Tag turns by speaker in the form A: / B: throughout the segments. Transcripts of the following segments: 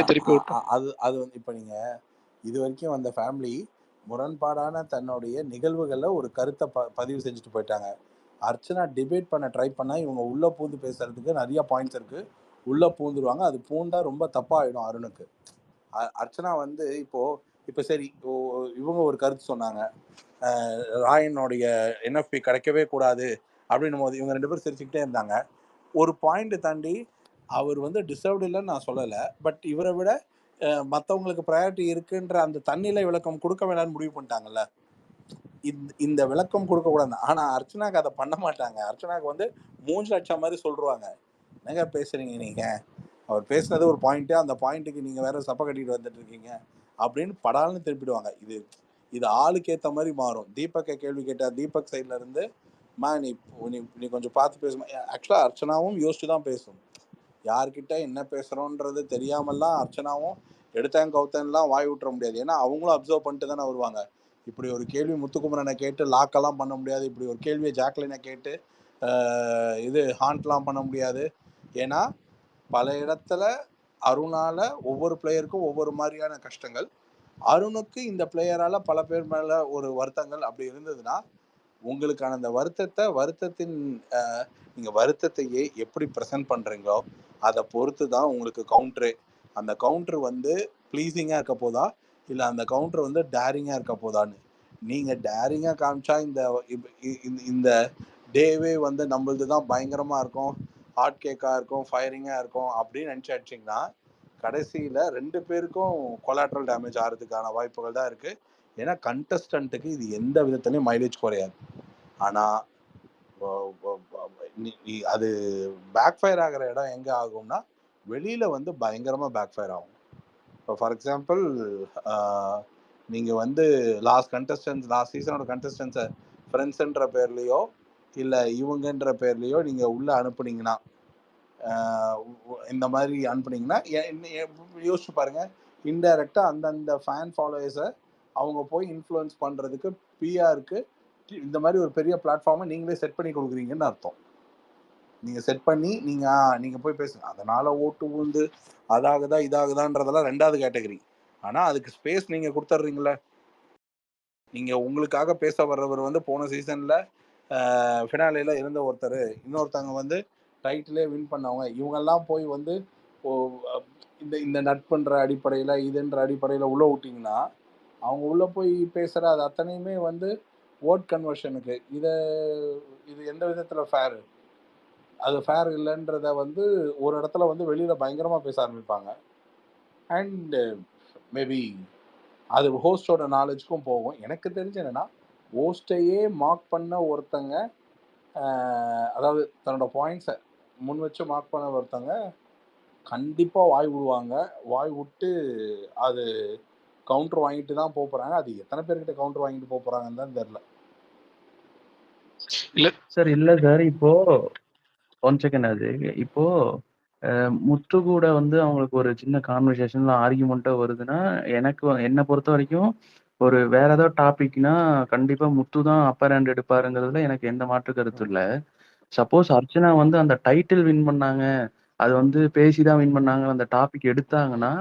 A: திருப்பி விட்டோம்.
B: அது அது வந்து இப்போ நீங்கள் இது வரைக்கும் வந்த ஃபேமிலி முரண்பாடான தன்னுடைய நிகழ்வுகளில் ஒரு கருத்தை பதிவு செஞ்சுட்டு போயிட்டாங்க. அர்ச்சனா டிபேட் பண்ண ட்ரை பண்ணால் இவங்க உள்ளே பூந்து பேசுறதுக்கு நிறைய பாயிண்ட்ஸ் இருக்குது. உள்ளே பூந்துருவாங்க. அது பூந்தா ரொம்ப தப்பாகிடும் அருணுக்கு. அர்ச்சனா வந்து இப்போ சரி இவங்க ஒரு கருத்து சொன்னாங்க, ராயனுடைய என்எஃப்பி கிடைக்கவே கூடாது அப்படின்னும் போது இவங்க 2 பேரும் சிரிச்சுக்கிட்டே இருந்தாங்க. ஒரு பாயிண்ட் தாண்டி அவர் வந்து டிசர்வ்டு இல்லைன்னு நான் சொல்லலை, பட் இவரை விட மற்றவங்களுக்கு ப்ரையாரிட்டி இருக்குன்ற அந்த தன்னிலை விளக்கம் கொடுக்க வேணாம்னு முடிவு பண்ணிட்டாங்கல்ல. இந்த விளக்கம் கொடுக்கக்கூடாது. ஆனால் அர்ச்சனாக்கு அதை பண்ண மாட்டாங்க. அர்ச்சனாக்கு வந்து 3 லட்சம் மாதிரி சொல்லுவாங்க. என்னங்க பேசுறீங்க நீங்கள், அவர் பேசுனது ஒரு பாயிண்ட்டு, அந்த பாயிண்ட்டுக்கு நீங்கள் வேற சப்பை கட்டிட்டு வந்துட்டு இருக்கீங்க அப்படின்னு படால்னு திருப்பிடுவாங்க. இது ஆளுக்கு ஏற்ற மாதிரி மாறும். தீபக்கை கேள்வி கேட்டால் தீபக் சைட்ல இருந்து நீ கொஞ்சம் பார்த்து பேசுமா. ஆக்சுவலாக அர்ச்சனாவும் யோசிச்சு தான் பேசும். யார்கிட்ட என்ன பேசுகிறோன்றது தெரியாமல்லாம் அர்ச்சனாவும் எடுத்தேன் கவுத்தன்லாம் வாய் விட்டுற முடியாது. ஏன்னா அவங்களும் அப்சர்வ் பண்ணிட்டு தானே வருவாங்க. இப்படி ஒரு கேள்வி முத்துக்குமரனை கேட்டு லாக்கெல்லாம் பண்ண முடியாது. இப்படி ஒரு கேள்வியை ஜாக்லினை கேட்டு இது ஹாண்ட்லாம் பண்ண முடியாது. ஏன்னா பல இடத்துல அருணால ஒவ்வொரு பிளேயருக்கும் ஒவ்வொரு மாதிரியான கஷ்டங்கள், அருணுக்கு இந்த பிளேயரால பல பேர் மேலே ஒரு வருத்தங்கள் அப்படி இருந்ததுன்னா உங்களுக்கான அந்த வருத்தத்தின் நீங்கள் வருத்தத்தையே எப்படி ப்ரெசென்ட் பண்ணுறீங்களோ அதை பொறுத்து தான் உங்களுக்கு கவுண்ட்ரு. அந்த கவுண்ட்ரு வந்து ப்ளீஸிங்காக இருக்க போதா இல்லை அந்த கவுண்ட்ரு வந்து டேரிங்காக இருக்க போதான்னு. நீங்கள் டேரிங்காக காமிச்சா இந்த டேவே வந்து நம்மளது தான் பயங்கரமாக இருக்கும், ஹாட் கேக்காக இருக்கும், ஃபயரிங்காக இருக்கும் அப்படின்னு நினச்சி அடிச்சிங்கன்னா கடைசியில் 2 பேருக்கும் கொலாட்ரல் டேமேஜ் ஆகிறதுக்கான வாய்ப்புகள் தான் இருக்குது. ஏன்னா கண்டஸ்டண்ட்டுக்கு இது எந்த விதத்துலையும் மைலேஜ் குறையாது. ஆனால் அது பேக் ஃபயர் ஆகிற இடம் எங்கே ஆகும்னா வெளியில் வந்து பயங்கரமாக பேக் ஃபயர் ஆகும். இப்போ ஃபார் எக்ஸாம்பிள் நீங்கள் வந்து லாஸ்ட் சீசனோட கண்டஸ்டன்ஸை ஃப்ரெண்ட்ஸுன்ற பேர்லேயோ இல்லை இவங்கன்ற பேர்லேயோ நீங்கள் உள்ளே அனுப்புனீங்கன்னா, இந்த மாதிரி அனுப்புனீங்கன்னா யோசிச்சு பாருங்கள், இன்டைரக்டாக அந்தந்த ஃபேன் ஃபாலோவர்ஸை அவங்க போய் இன்ஃப்ளூயன்ஸ் பண்ணுறதுக்கு பிஆருக்கு இந்த மாதிரி ஒரு பெரிய பிளாட்ஃபார்மை நீங்களே செட் பண்ணி கொடுக்குறீங்கன்னு அர்த்தம். நீங்கள் செட் பண்ணி நீங்கள் போய் பேசுங்க. அதனால் ஓட்டு விழுந்து அதாகுதா இதாகுதான்றதெல்லாம் 2வது கேட்டகரி. ஆனால் அதுக்கு ஸ்பேஸ் நீங்கள் கொடுத்துட்றீங்களே. நீங்கள் உங்களுக்காக பேச வர்றவர் வந்து போன சீசனில் ஃபினாலேயில் இருந்த ஒருத்தர், இன்னொருத்தவங்க வந்து டைட்டிலே வின் பண்ணவங்க, இவங்கெல்லாம் போய் வந்து இந்த நட்புன்ற அடிப்படையில் இதுன்ற அடிப்படையில் உள்ளே விட்டிங்கன்னா அவங்க உள்ளே போய் பேசுகிற அது அத்தனையுமே வந்து ஓட் கன்வர்ஷனுக்கு. இது எந்த விதத்தில் ஃபேரு? அது ஃபேர் இல்லைன்றத வந்து ஒரு இடத்துல வந்து வெளியில் பயங்கரமாக பேச ஆரம்பிப்பாங்க. அண்டு மேபி அது ஹோஸ்டோட நாலேஜுக்கும் போகும். எனக்கு தெரிஞ்சு என்னென்னா, ஹோஸ்டையே மார்க் பண்ண ஒருத்தங்க, அதாவது தன்னோட பாயிண்ட்ஸை முன் வச்சு மார்க் பண்ண ஒருத்தங்க கண்டிப்பாக வாய் விடுவாங்க. வாய் விட்டு அது கவுண்டர் வாங்கிட்டு தான் போகிறாங்க. அது எத்தனை பேர்கிட்ட கவுண்டர் வாங்கிட்டு போகிறாங்கன்னு தான் தெரியல.
C: இல்லை சார், இப்போ 1 செகண்ட். அது இப்போ முத்து கூட வந்து அவங்களுக்கு ஒரு சின்ன கான்வர்சேஷன்ல ஆர்கியூமெண்ட்டோ வருதுன்னா, என்னை பொறுத்த வரைக்கும் ஒரு வேற ஏதோ டாபிக்னா கண்டிப்பா முத்து தான் அப்பர் ஹேண்ட் எடுப்பாருங்கிறதுல எனக்கு எந்த மாற்று கருத்து இல்லை. சப்போஸ் அர்ச்சனா வந்து அந்த டைட்டில் வின் பண்ணாங்க, அது வந்து பேசிதான் வின் பண்ணாங்க, அந்த டாபிக் எடுத்தாங்கன்னா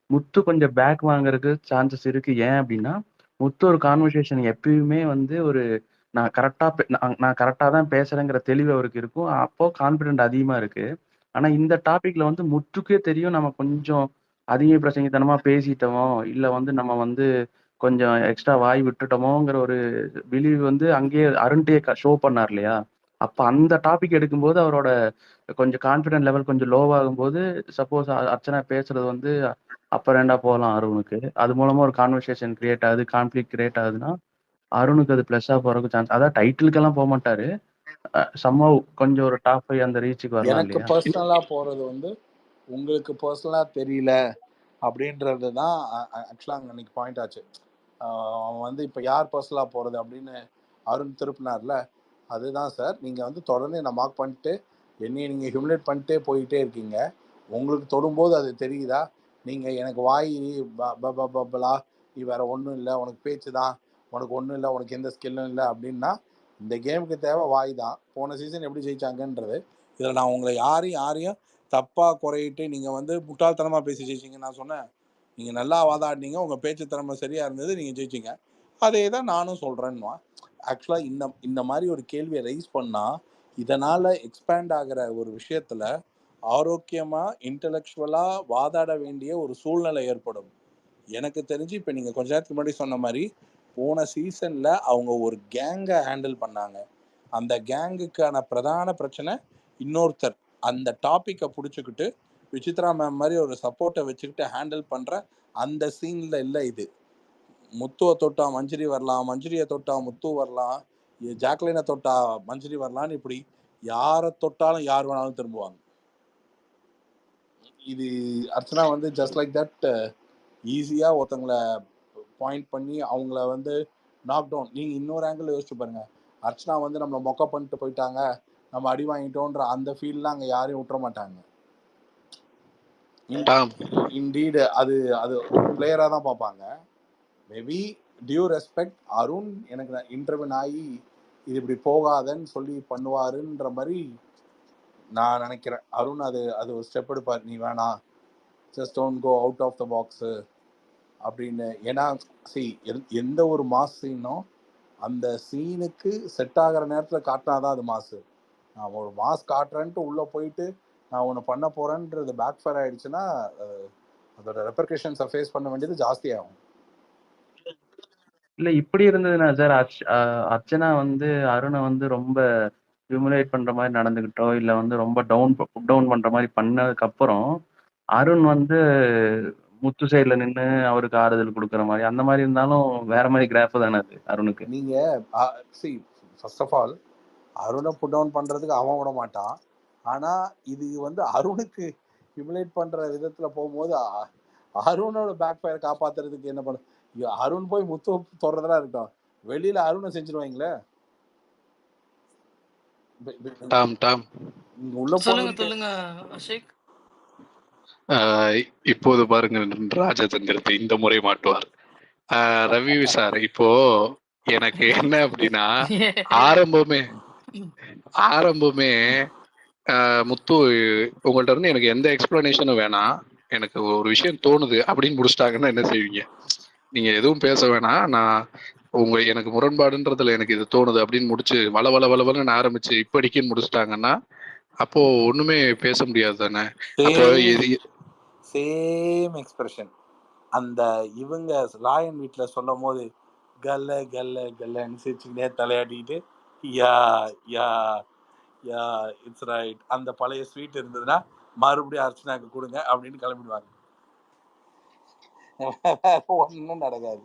C: முத்து கொஞ்சம் பேக் வாங்குறதுக்கு சான்சஸ் இருக்கு. ஏன் அப்படின்னா, முத்து ஒரு கான்வர்சேஷன் எப்பயுமே வந்து ஒரு நான் கரெக்டா தான் பேசுறேங்கிற தெளிவு அவருக்கு இருக்கும். அப்போ கான்ஃபிடென்ட் அதிகமா இருக்கு. ஆனா இந்த டாபிக்ல வந்து முத்துக்கே தெரியும் நம்ம கொஞ்சம் அதிக பிரசங்கித்தனமா பேசிட்டோமோ, இல்ல வந்து நம்ம வந்து கொஞ்சம் எக்ஸ்ட்ரா வாய் விட்டுட்டோமோங்கிற ஒரு பிலீவ் வந்து அங்கேயே அருண்கிட்டயே ஷோ பண்ணார் இல்லையா? அப்ப அந்த டாபிக் எடுக்கும்போது அவரோட கொஞ்சம் கான்ஃபிடென்ட் லெவல் கொஞ்சம் லோவாகும்போது, சப்போஸ் அர்ச்சனா பேசுறது வந்து அப்பர் ஹேண்டா போகலாம் அருணுக்கு. அது மூலமா ஒரு கான்வர்சேஷன் கிரியேட் ஆகுது, கான்ஃப்ளிக்ட் கிரியேட் ஆகுதுன்னா அருணுக்கு அது பிளஸ்ஸா போறதுக்கு சான்ஸ். அதாவது டைட்டிலுக்கெல்லாம் போக மாட்டாரு. சம்ஹவ் கொஞ்சம் ஒரு டாப் 5 அந்த ரீச்சுக்கு வரலாம்
B: எனக்கு
C: இல்லையா?
B: பர்சனலாக போகிறது வந்து உங்களுக்கு பர்சனலாக தெரியல அப்படின்றது தான் ஆக்சுவலாக அன்னைக்கு பாயிண்ட் ஆச்சு. அவன் வந்து இப்போ யார் பர்சனலாக போகிறது அப்படின்னு அருண் திருப்பினார்ல, அதுதான் சார். நீங்கள் வந்து தொடர்ந்து என்னை மார்க் பண்ணிட்டு என்னையை நீங்கள் ஹியூமிலேட் பண்ணிட்டே போயிட்டே இருக்கீங்க. உங்களுக்கு தொடும்போது அது தெரியுதா? நீங்கள் எனக்கு வாய் பபலா நீ வேற ஒன்றும் இல்லை, உனக்கு பேச்சு தான், உனக்கு ஒன்றும் இல்லை, உனக்கு எந்த ஸ்கில்லும் இல்லை அப்படின்னா இந்த கேமுக்கு தேவை வாய் தான். போன சீசன் எப்படி ஜெயிச்சாங்கன்றது. இதில் நான் உங்களை யாரையும் தப்பா குறையிட்டு நீங்க வந்து முட்டாள்தனமா பேசி ஜெயிச்சிங்க. நான் சொன்னேன், நீங்க நல்லா வாதாடினீங்க, உங்க பேச்சு திறமை சரியா இருந்தது, நீங்க ஜெயிச்சிங்க. அதே தான் நானும் சொல்றேன்னுவான். ஆக்சுவலா இந்த மாதிரி ஒரு கேள்வியை ரைஸ் பண்ணா இதனால எக்ஸ்பேண்ட் ஆகிற ஒரு விஷயத்துல ஆரோக்கியமா இன்டெலெக்சுவலா வாதாட வேண்டிய ஒரு சூழ்நிலை ஏற்படும். எனக்கு தெரிஞ்சு இப்ப நீங்க கொஞ்ச நேரத்துக்கு முன்னாடி சொன்ன மாதிரி போன சீசன்ல அவங்க ஒரு கேங்கை ஹேண்டில் பண்ணாங்க. அந்த கேங்குக்கான பிரதான பிரச்சனை இன்னொருத்தர் அந்த டாப்பிக்கை பிடிச்சிக்கிட்டு விசித்ரா மேம் மாதிரி ஒரு சப்போர்ட்டை வச்சுக்கிட்டு ஹேண்டில் பண்ற அந்த சீன்ல இல்லை இது. முத்துவை தொட்டா மஞ்சரி வரலாம், மஞ்சரியை தொட்டா முத்து வரலாம், ஜாக்லினை தொட்டா மஞ்சரி வரலான்னு இப்படி யாரை தொட்டாலும் யார் வேணாலும் திரும்புவாங்க. இது அர்ச்சனா வந்து ஜஸ்ட் லைக் தட் ஈஸியா ஒருத்தங்களை பாயிண்ட் பண்ணி அவங்கள வந்து நாக் டவுன். நீங்க இன்னொரு ஆங்கிள் யோசிச்சு பாருங்க, அர்ச்சனா வந்து நம்மளை மொக்க பண்ணிட்டு போயிட்டாங்க, நம்ம அடி வாங்கிட்டோன்ற அந்த ஃபீல்லாம் அங்க யாரையும் விட்டுற மாட்டாங்க. இன்டீட் அது அது ஒரு பிளேயரா தான் பார்ப்பாங்க. மேபி டியூ ரெஸ்பெக்ட் அருண் எனக்கு இன்டர்வியூன் ஆகி இது இப்படி போகாதன்னு சொல்லி பண்ணுவாருன்ற மாதிரி நான் நினைக்கிறேன். அருண் அது அது ஒரு ஸ்டெப் எடுப்பார், நீ வேணாம், just don't go out of the box அப்படின்னு. ஏன்னா எந்த ஒரு மாஸ் சீனும் அந்த சீனுக்கு செட் ஆகிற நேரத்தில் காட்டினாதான் அது மாசு. நான் ஒரு மாஸ் காட்டுறேன்ட்டு உள்ளே போயிட்டு நான் ஒன்று பண்ண போறேன்றது பேக் ஃபயர் ஆயிடுச்சுன்னா அதோட ரெப்பர்கஷன்ஸை ஃபேஸ் பண்ண வேண்டியது ஜாஸ்தியாகும்.
C: இல்ல இப்படி இருந்ததுன்னா சார், அர்ச்சனா வந்து அருணை வந்து ரொம்ப ஹியூமிலேட் பண்ற மாதிரி நடந்துகிட்டோ இல்ல வந்து ரொம்ப டவுன் பண்ற மாதிரி பண்ணதுக்கு அப்புறம் அருண் வந்து முத்து சைடுல நின்று அவருக்கு ஆறுதல் கொடுக்குற மாதிரி அந்த மாதிரி இருந்தாலும் வேற மாதிரி கிராஃப் தானே அது அருணுக்கு.
B: நீங்க first of all Arunai put down பண்றதுக்கு அவன் விட மாட்டான். ஆனா இது வந்து அருணுக்கு ஹியூமிலேட் பண்ற விதத்துல போகும்போது அருணோட பேக் ஃபயர் காப்பாத்துறதுக்கு என்ன பண்ண, அருண் போய் முத்து தொடர்றதா இருக்கட்டும், வெளியில அருணை செஞ்சிருவாங்களே. உள்ள
A: சொல்லுங்க அஷேக்.
D: இப்போது பாருங்க ராஜதந்திரத்தை இந்த முறை மாட்டுவார் ரவி சார். இப்போ எனக்கு என்ன அப்படின்னா ஆரம்பமே முத்து உங்கள்ட்ட இருந்து எனக்கு எந்த எக்ஸ்பிளனேஷனும் வேணாம், எனக்கு ஒரு விஷயம் தோணுது அப்படின்னு முடிச்சிட்டாங்கன்னா என்ன செய்வீங்க? நீங்க எதுவும் பேச வேணாம், நான் எனக்கு முரண்பாடுன்றதுல எனக்கு இது தோணுது அப்படின்னு முடிச்சு வளவளன்னு ஆரம்பிச்சு இப்படிக்குன்னு முடிச்சிட்டாங்கன்னா அப்போ ஒண்ணுமே பேச முடியாது தானே. அப்போ
B: சேம் எக்ஸ்பிரஷன் அந்த இவங்க லாயன் வீட்டுல சொல்லும் போது கல்ல கல்ல கல்லன்னு சிரிச்சுக்கிட்டே தலையாட்டிக்கிட்டு யா யா யா இட்ஸ் ரைட் அந்த பழைய ஸ்வீட் இருந்ததுன்னா மறுபடியும் அர்ச்சனாக்கு கொடுங்க அப்படின்னு கிளம்பிடுவாங்க. ஒன்றும் நடக்காது,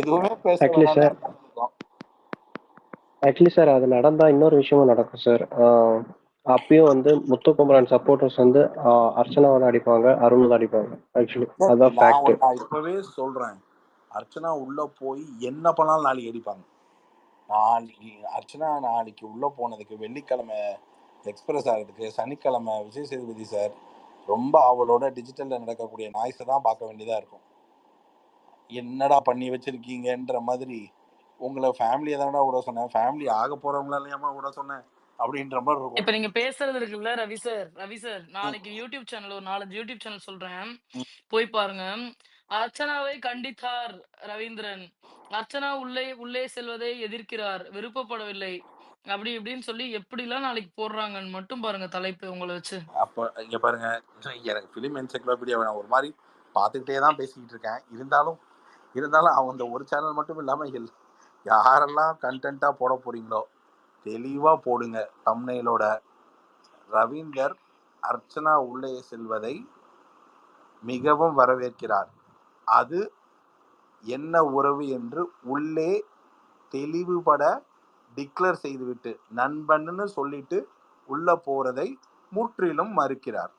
B: எதுவுமே பேச வேணாம்.
E: ஆக்சுவலி சார் அது நடந்தா இன்னொரு விஷயமும் நடக்கும் சார். அப்பயும் வந்து முத்துக்குமரன் சப்போர்ட்டர்ஸ் வந்து அர்ச்சனாவோட அடிப்பாங்க, அருண் அடிப்பாங்க. ஆக்சுவலி அதான் ஃபேக்ட்.
B: நான் இப்பவே சொல்றேன், அர்ச்சனா உள்ள போய் என்ன பண்ணாலும் நாளைக்கு அடிப்பாங்க. நாளைக்கு அர்ச்சனா நாளைக்கு உள்ள போனதுக்கு வெள்ளிக்கிழமை எக்ஸ்பிரஸ் ஆகிறதுக்கு சனிக்கிழமை விஜய் சேதுபதி சார் ரொம்ப அவளோட டிஜிட்டல்ல நடக்கக்கூடிய நாய்ஸை தான் பார்க்க வேண்டியதா இருக்கும். என்னடா பண்ணி வச்சிருக்கீங்கன்ற மாதிரி. உங்களை ஃபேமிலியை தானடா விட சொன்னேன், ஃபேமிலி ஆக போறவங்களாலையாமா விட சொன்னேன் அப்படின்ற மாதிரி இருக்கும்.
A: இப்ப நீங்க பேசுறது இருக்குல்ல ரவி சார், நாளைக்கு யூடியூப் சேனல் ஒரு 4-5 யூடியூப் சேனல் சொல்றேன், போய் பாருங்க. அர்ச்சனாவை கண்டித்தார் ரவீந்திரன், அர்ச்சனா உள்ளே செல்வதை எதிர்க்கிறார், விருப்பப்படவில்லை, அப்படி இப்படின்னு சொல்லி எப்படிலாம் நாளைக்கு போடுறாங்கன்னு மட்டும் பாருங்க தலைப்பு உங்களை வச்சு.
B: அப்ப இங்க பாருங்க, எனக்கு பிலிம் என்சைக்ளோபீடியா நான் ஒரு மாதிரி பார்த்துக்கிட்டே தான் பேசிக்கிட்டு இருக்கேன். இருந்தாலும் அவன் அந்த ஒரு சேனல் மட்டும் இல்லாம யாரெல்லாம் கண்டென்ட்டா போட போறீங்களோ தெளிவா போடுங்க. தம்ப்நெயிலோட ரவீந்தர் அர்ச்சனா உள்ளே செல்வதை மிகவும் வரவேற்கிறார், அது என்ன உறவு என்று உள்ளே தெளிவுபட டிக்ளேர் செய்துவிட்டு நண்பன்னு சொல்லிட்டு உள்ள போறதை முற்றிலும் மறுக்கிறார்.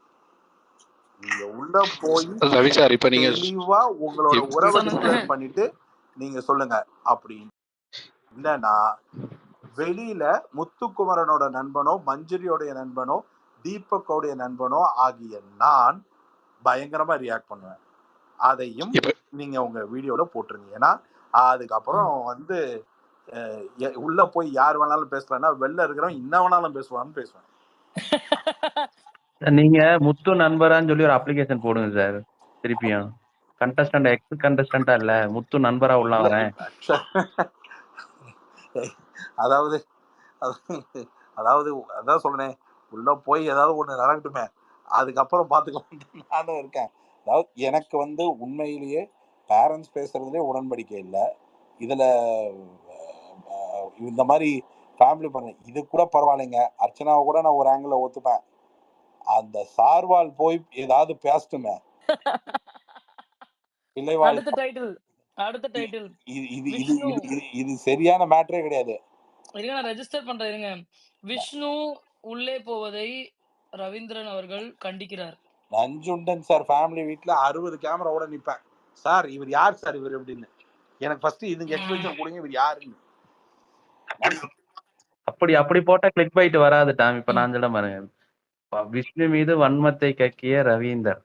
B: நீங்க உள்ள போய் தெளிவா உங்களோட உறவை டிக்ளேர் பண்ணிட்டு நீங்க சொல்லுங்க. அப்படி இல்லைன்னா வெளியில முத்துக்குமரனோட நண்பனோ மஞ்சரியோடைய நண்பனோ தீபக்கோடைய நண்பனோ ஆகிய நான் பயங்கரமா ரியாக்ட் பண்ணுவேன். அதையும் நீங்க உங்க வீடியோல போட்டுருங்க. ஏன்னா அதுக்கப்புறம் வந்து உள்ள போய் யார் வேணாலும் பேசலாம்னா வெளில இருக்கிறவன் என்ன வேணாலும் பேசுவான்னு பேசுவேன்.
C: நீங்க முத்து நண்பரான்னு சொல்லி ஒரு அப்ளிகேஷன் போடுங்க சார். திருப்பியும் கண்டஸ்டன்ட் எக்ஸ் கண்டஸ்டன்டா இல்ல முத்து நண்பரா உள்ள
B: இல்ல
C: வரேன்.
B: அதாவது அதாவது அதான் சொல்றேன், உள்ள போய் ஏதாவது ஒண்ணு நடக்கட்டுமே, அதுக்கப்புறம் பார்த்துக்கலாம் நானும் இருக்கேன். அதாவது எனக்கு வந்து உண்மையிலேயே பேரண்ட்ஸ் பேசுறதுலேயே உடன்படிக்கை இல்லை. இதுல இந்த மாதிரி ஃபேமிலி பண்ண இது கூட பரவாயில்லைங்க. அர்ச்சனாவை கூட நான் ஒரு ஆங்கிள் ஒத்துப்பேன். அந்த சார்வால் போய் ஏதாவது பேசட்டுமே. பிள்ளைவாள்
A: அடுத்த டைட்டில் அடுத்த டைட்டில்
B: இது இது இது
A: விஷ்ணு
B: இது இது சரியான மேட்டரே கிடையாது.
A: இருங்க, நான் ரெஜிஸ்டர் பண்றேன் இருங்க. விஷ்ணு உள்ளே போவதை ரவீந்திரன் அவர்கள் கண்டிக்கிறார்.
B: நஞ்சுண்டன் சார் ஃபேமிலி வீட்ல 60 கேமராவோட நிப்பேன். சார் இவர் யார் சார் இவர் அப்படின்னு. எனக்கு ஃபர்ஸ்ட் இதுங்க எக்ஸ்பிளேஷன் கொடுங்க, இவர் யாருன்னு.
C: அப்படி போட்டா கிளிக் பைட் வராது டாம். இப்ப நான் சொல்ல பாருங்க. விஷ்ணு மீது வன்மத்தை கக்கிய ரவீந்தர்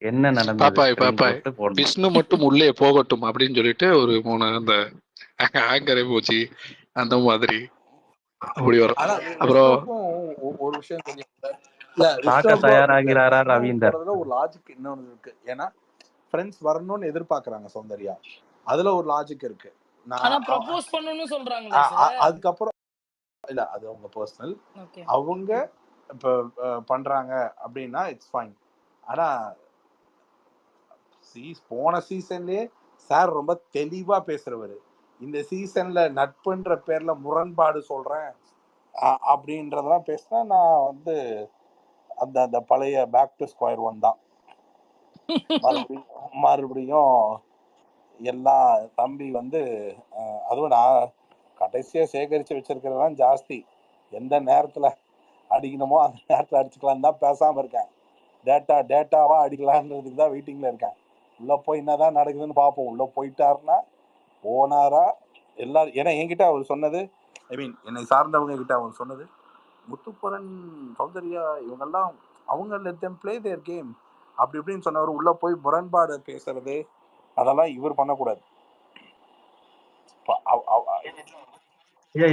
C: என்ன நடந்தது
D: பாப்பாய்
C: அப்படின்னு
D: பாப்பாய்
C: போட்டு போடணும்.
D: விஷ்ணு மட்டும் உள்ளே போகட்டும் அப்படின்னு சொல்லிட்டு ஒரு 3 அந்த ஆங்கரை போச்சு அந்த மாதிரி அப்படி வரும்.
B: ஆனா
D: அப்புறம்
B: விஷ்ணுவுக்கும் ஒரு விஷயம் தெரியும். இல்ல
C: தாக்க
B: விஷ்ணுவுக்கும்
C: தயாராகிறாரா
B: விஷ்ணு
C: ரவீந்தர்?
B: போறதுல ஒரு லாஜிக் இன்னொன்னு இருக்கு. ஏன்னா ஃப்ரெண்ட்ஸ் வரணும்னு எதிர்பார்க்கறாங்க சௌந்தர்யா. அதுல ஒரு லாஜிக் இருக்கு.
A: ஆனா
B: நான்
A: ப்ரப்போஸ் பண்ணனும்னு சொல்றாங்களே சார்.
B: அதுக்கப்புறம் இல்ல அது அவங்க பர்சனல்.
A: ஓகே.
B: அவங்க இப்ப பண்றாங்க அப்படின்னா இட்ஸ் ஃபைன். ஆனா போன சீசன்லயே சார் ரொம்ப தெளிவா பேசுறவரு. இந்த சீசன்ல நட்புன்ற பேர்ல முரண்பாடு சொல்றேன் அப்படின்றதெல்லாம் பேசினா நான் வந்து அந்த அந்த பழைய பேக் டு ஸ்கொயர் ஒன் தான். மறுபடியும் எல்லாம் தம்பி வந்து அதுவும் நான் கடைசியா சேகரிச்சு வச்சிருக்கிறதுலாம் ஜாஸ்தி. எந்த நேரத்துல அடிக்கணுமோ அந்த நேரத்துல அடிச்சுக்கலாம் தான் பேசாம இருக்கேன். டேட்டாவா அடிக்கலான்றதுக்கு தான் வெயிட்டிங்ல இருக்கேன். உள்ள போய் என்னதான் நடக்குதுன்னு பார்ப்போம். உள்ள போயிட்டாருன்னா போனாரா எல்லாரும். ஏன்னா என்கிட்ட அவர் சொன்னது, ஐ மீன் என்னை சார்ந்தவங்க கிட்ட அவர் சொன்னது, முத்துக்குமரன் சௌந்தர்யா இவங்கெல்லாம் அவங்க லெட் தெம் ப்ளே தேர் கேம் அப்படி இப்படின்னு சொன்னவர். உள்ள போய் முரண்பாடு பேசுறது அதெல்லாம் இவர் பண்ணக்கூடாது.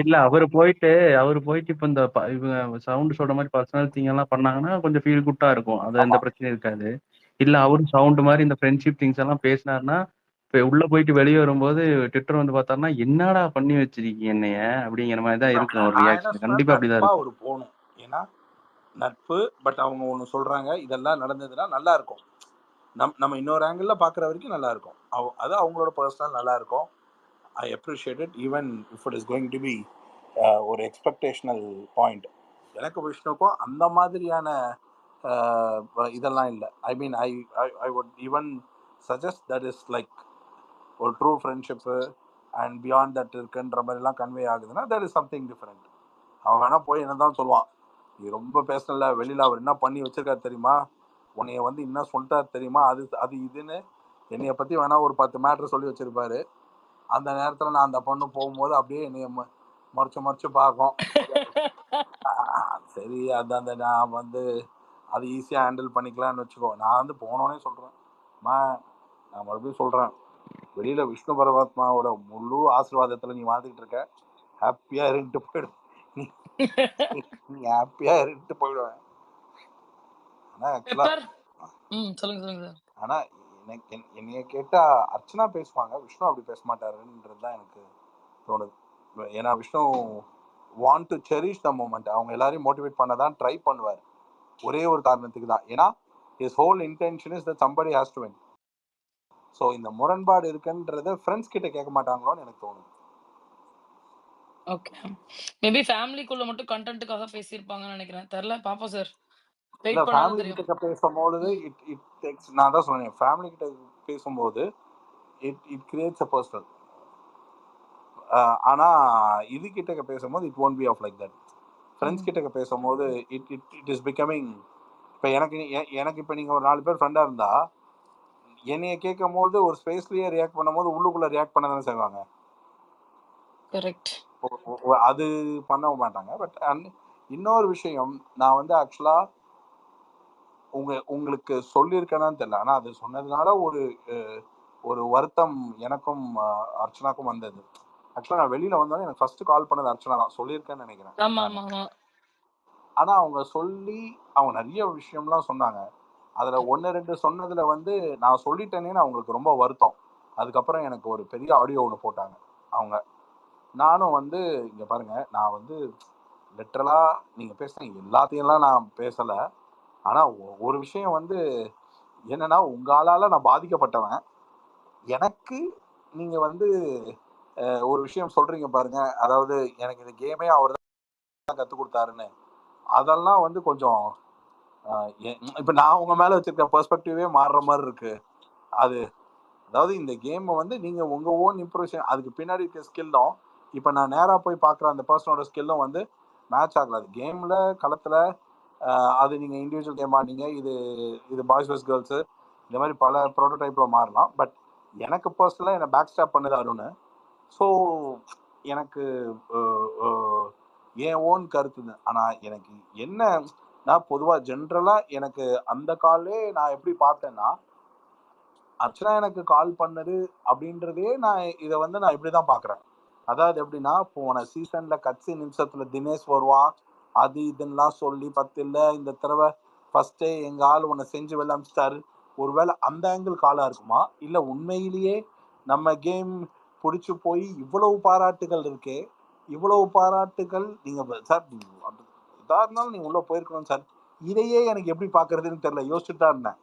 C: இல்ல அவரு போயிட்டு இப்ப இந்த இவங்க சவுண்ட் சொல்ற மாதிரி பர்சனல் திங் எல்லாம் பண்ணாங்கன்னா கொஞ்சம் ஃபீல் குட்டா இருக்கும். அது எந்த பிரச்சனையும் இருக்காது. இல்ல அவரும் சவுண்ட் மாதிரி இந்த ஃப்ரெண்ட்ஷிப் திங்ஸ் எல்லாம் பேசினாருன்னா இப்ப உள்ள போயிட்டு வெளியே வரும்போது ட்விட்டர் வந்து பார்த்தாருன்னா என்னடா பண்ணி வச்சிருக்கீங்க என்னைய அப்படிங்கிற மாதிரி தான் இருக்கும் ஒரு ரியாக்ஷன். கண்டிப்பா அப்படிதான் இருக்கும்.
B: ஒரு போகணும். ஏன்னா நட்பு பட் அவங்க ஒண்ணு சொல்றாங்க, இதெல்லாம் நடந்ததுன்னா நல்லா இருக்கும். நம்ம இன்னொரு ஆங்கிள் பாக்குற வரைக்கும் நல்லா இருக்கும். அது அவங்களோட பர்சனல் நல்லா இருக்கும். I appreciate it even if it is going to be ஒரு எக்ஸ்பெக்டேஷனல் பாயிண்ட். எனக்கு விஷ்ணுக்கும் அந்த மாதிரியான இதெல்லாம் இல்லை. I mean I would even suggest that is like ஒரு true friendship and beyond that இருக்குன்ற மாதிரிலாம் கன்வே ஆகுதுன்னா தட் இஸ் சம்திங் டிஃப்ரெண்ட். அவன் வேணா போய் என்ன தான் சொல்லுவான், நீ ரொம்ப பேசல வெளியில் அவர் என்ன பண்ணி வச்சிருக்காரு தெரியுமா, உன்னைய வந்து என்ன சொல்லிட்டாரு தெரியுமா, அது இதுன்னு என்னைய பற்றி வேணா ஒரு 10 மேட்ரு சொல்லி வச்சிருப்பாரு. அந்த நேரத்தில் நான் அந்த பொண்ணு போகும்போது அப்படியே என்னைய மறைச்சு பார்க்கும். சரி அது அந்த நான் வந்து அது ஈஸியாக ஹேண்டில் பண்ணிக்கலாம்னு வச்சுக்கோ. நான் வந்து போனோடனே சொல்கிறேன், நான் மறுபடியும் சொல்கிறேன், வெளியில் விஷ்ணு பரமாத்மாவோட முழு ஆசீர்வாதத்தில் நீ வாழ்ந்துக்கிட்டு இருக்க. ஹாப்பியாக இருந்துட்டு போயிடும். நீ ஹாப்பியாக இருந்துட்டு போயிடுவேன். ஆனால் ஆக்சுவலாக ஆனால் என்னைய கேட்டால் அர்ச்சனா பேசுவாங்க, விஷ்ணு அப்படி பேச மாட்டாருன்றது தான் எனக்கு தோணுது. ஏன்னா Vishnu want to cherish the moment. அவங்க எல்லாரையும் மோட்டிவேட் பண்ண தான் ட்ரை பண்ணுவார். ஒரே ஒரு காரணத்துக்கு தான். ஏன்னா his whole intention is that somebody has to win. So இந்த முரண்பாடு இருக்குன்றத ஃப்ரெண்ட்ஸ் கிட்ட கேட்க மாட்டாங்களோன்னு எனக்கு தோணுது.
A: ஓகே. மேபி ஃபேமிலிக்குள்ள மட்டும் கண்டென்ட்காக பேசியிருப்பாங்கன்னு நினைக்கிறேன். தெரியல, பாப்போம் சார்.
B: இல்ல ஃபேமிலி கிட்ட பேசும்போது இட் டேக்ஸ், நான் தான் சொன்னேன், ஃபேமிலி கிட்ட பேசும்போது இட் கிரியேட்ஸ் அ பர்சனல். ஆனா இது கிட்ட பேசும்போது it won't be of like that. Friends கிட்ட பேசும்போது இட் இஸ் பிகமிங். இப்போ எனக்கு இப்போ நீங்கள் ஒரு 4 பேர் ஃப்ரெண்டாக இருந்தா என்னைய கேட்கும் போது ஒரு ஸ்பேஸ்லயே ரியாக்ட் பண்ணும்போது உள்ளுக்குள்ள ரியாக்ட் பண்ண தானே செய்வாங்க.
A: கரெக்ட்.
B: அது பண்ண மாட்டாங்க. பட் இன்னொரு விஷயம், நான் வந்து ஆக்சுவலா உங்களுக்கு சொல்லியிருக்கேன்னு தெரியல, ஆனா அது சொன்னதுனால ஒரு வருத்தம் எனக்கும் அர்ச்சனாக்கும் வந்தது. ஆக்சுவலா நான் வெளியில வந்தோடனே எனக்கு ஃபர்ஸ்ட் கால் பண்ணது அர்ச்சனா தான். சொல்லியிருக்கேன்னு நினைக்கிறேன்.
A: ஆமா ஆமா ஆமா.
B: ஆனா அவங்க சொல்லி அவங்க நிறைய விஷயம்லாம் சொன்னாங்க. அதுல 1, 2 சொன்னதுல வந்து நான் சொல்லிட்டேனேன்னு அவங்களுக்கு ரொம்ப வருத்தம். அதுக்கப்புறம் எனக்கு ஒரு பெரிய ஆடியோ ஒண்ணு போட்டாங்க அவங்க. நானும் வந்து இங்க பாருங்க, நான் வந்து லிட்டரலா நீங்க பேசுன எல்லாத்தையும்லாம் நான் பேசல. ஆனா ஒரு விஷயம் வந்து என்னன்னா, உங்க ஆளால நான் பாதிக்கப்பட்டவன். எனக்கு நீங்க வந்து ஒரு விஷயம் சொல்றீங்க பாருங்க. அதாவது எனக்கு இந்த கேமே அவரு தான் கத்துக் குடுத்தாருன்னு. அதெல்லாம் வந்து கொஞ்சம் அ எ இப்ப நான் உங்க மேல வச்சிருக்க பெர்ஸ்பெக்டிவே மாறுற மாரி இருக்கு. அது அதாவது இந்த கேம வந்து நீங்க உங்க ஓன் இம்ப்ரூவேஷன் அதுக்கு பின்னாடி இருக்க ஸ்கில்லும், இப்ப நான் நேரா போய் பார்க்குற அந்த பெர்சனோட ஸ்கில்லும் வந்து மேட்ச் ஆகல. அது கேம்ல, களத்துல அது நீங்க இண்டிவிஜுவல் கேம் ஆடுனீங்க. இது பாய்ஸ் வெஸ் கேர்ள்ஸு இந்த மாரி பல புரோட்டோடைப்ல மாறலாம். பட் எனக்கு பெர்சனலா என்ன பேக் ஸ்டாப் பண்ணது அருணு. ஸோ எனக்கு அ அ என் ஓன் கருத்துது. ஆனா எனக்கு என்ன நான் பொதுவா ஜென்ரலா எனக்கு அந்த காலே நான் எப்படி பார்த்தேன்னா, அர்ச்சனா எனக்கு கால் பண்ணது அப்படின்றதே நான் இத வந்து நான் இப்படிதான் பார்க்குறேன். அதாவது எப்படின்னா, போன சீசன்ல கடைசி நிமிஷத்துல தினேஷ் வருவான். அது இதுன்னுலாம் சொல்லி 10 இல்ல இந்த தடவ ஃபர்ஸ்ட்டே எங்க ஆள் உன்ன செஞ்சு வெளில அனுப்பிச்சுட்டாரு. ஒருவேள அந்த ஆங்கிள் காலா இருக்குமா? இல்ல உண்மையிலேயே நம்ம கேம் புடிச்சு போய் இவ்வளவு பாராட்டுகள் இருக்கே. இவ்வளவு பாராட்டுகள் நீங்க சார் எதா இருந்தாலும் நீங்க உள்ள போயிருக்கணும் சார். இதையே எனக்கு எப்படி பார்க்கறதுன்னு தெரியல. யோசிச்சுட்டு தான் இருந்தேன்.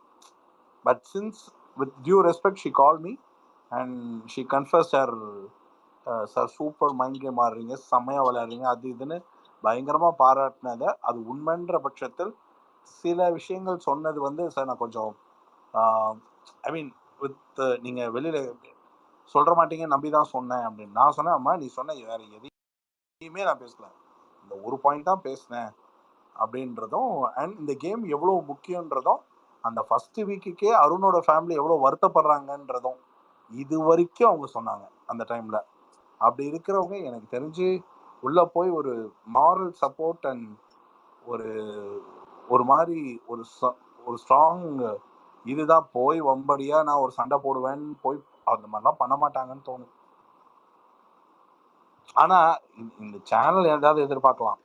B: But since with due respect she called me and she confessed her sir super mind game ஆடுறீங்க, செம்மையா விளையாடுறீங்க, அது இதுன்னு பயங்கரமா பாராட்டினத அது உண்மைன்ற பட்சத்தில் சில விஷயங்கள் சொன்னது வந்து சார் நான் கொஞ்சம் ஐ மீன் வித் நீங்க வெளியில சொல்ற மாட்டீங்க நம்பி தான் சொன்னேன் அப்படின்னு. நான் சொன்னேன், அம்மா நீ சொன்ன வேற எதையுமே நான் பேசல. இந்த ஒரு பாயிண்ட் தான் பேசினேன் அப்படின்றதும் அண்ட் இந்த கேம் எவ்வளவு முக்கியன்றதும் அந்த ஃபர்ஸ்ட் வீக்குக்கே அருணோட ஃபேமிலி எவ்வளவு வருத்தப்படுறாங்கன்றதும் இது வரைக்கும் அவங்க சொன்னாங்க அந்த டைம்ல. அப்படி இருக்கிறவங்க எனக்கு தெரிஞ்சு உள்ள போய் ஒரு மாரல் சப்போர்ட் அண்ட் ஒரு ஒரு மாதிரி ஒரு ஸ்ட்ராங் இதுதான் போய் வம்படியா நான் ஒரு சண்டை போடுவேன்னு போய் அந்த மாதிரிலாம் பண்ண மாட்டாங்கன்னு தோணுது. ஆனா இந்த சேனல் ஏதாவது எதிர்பார்க்கலாம்.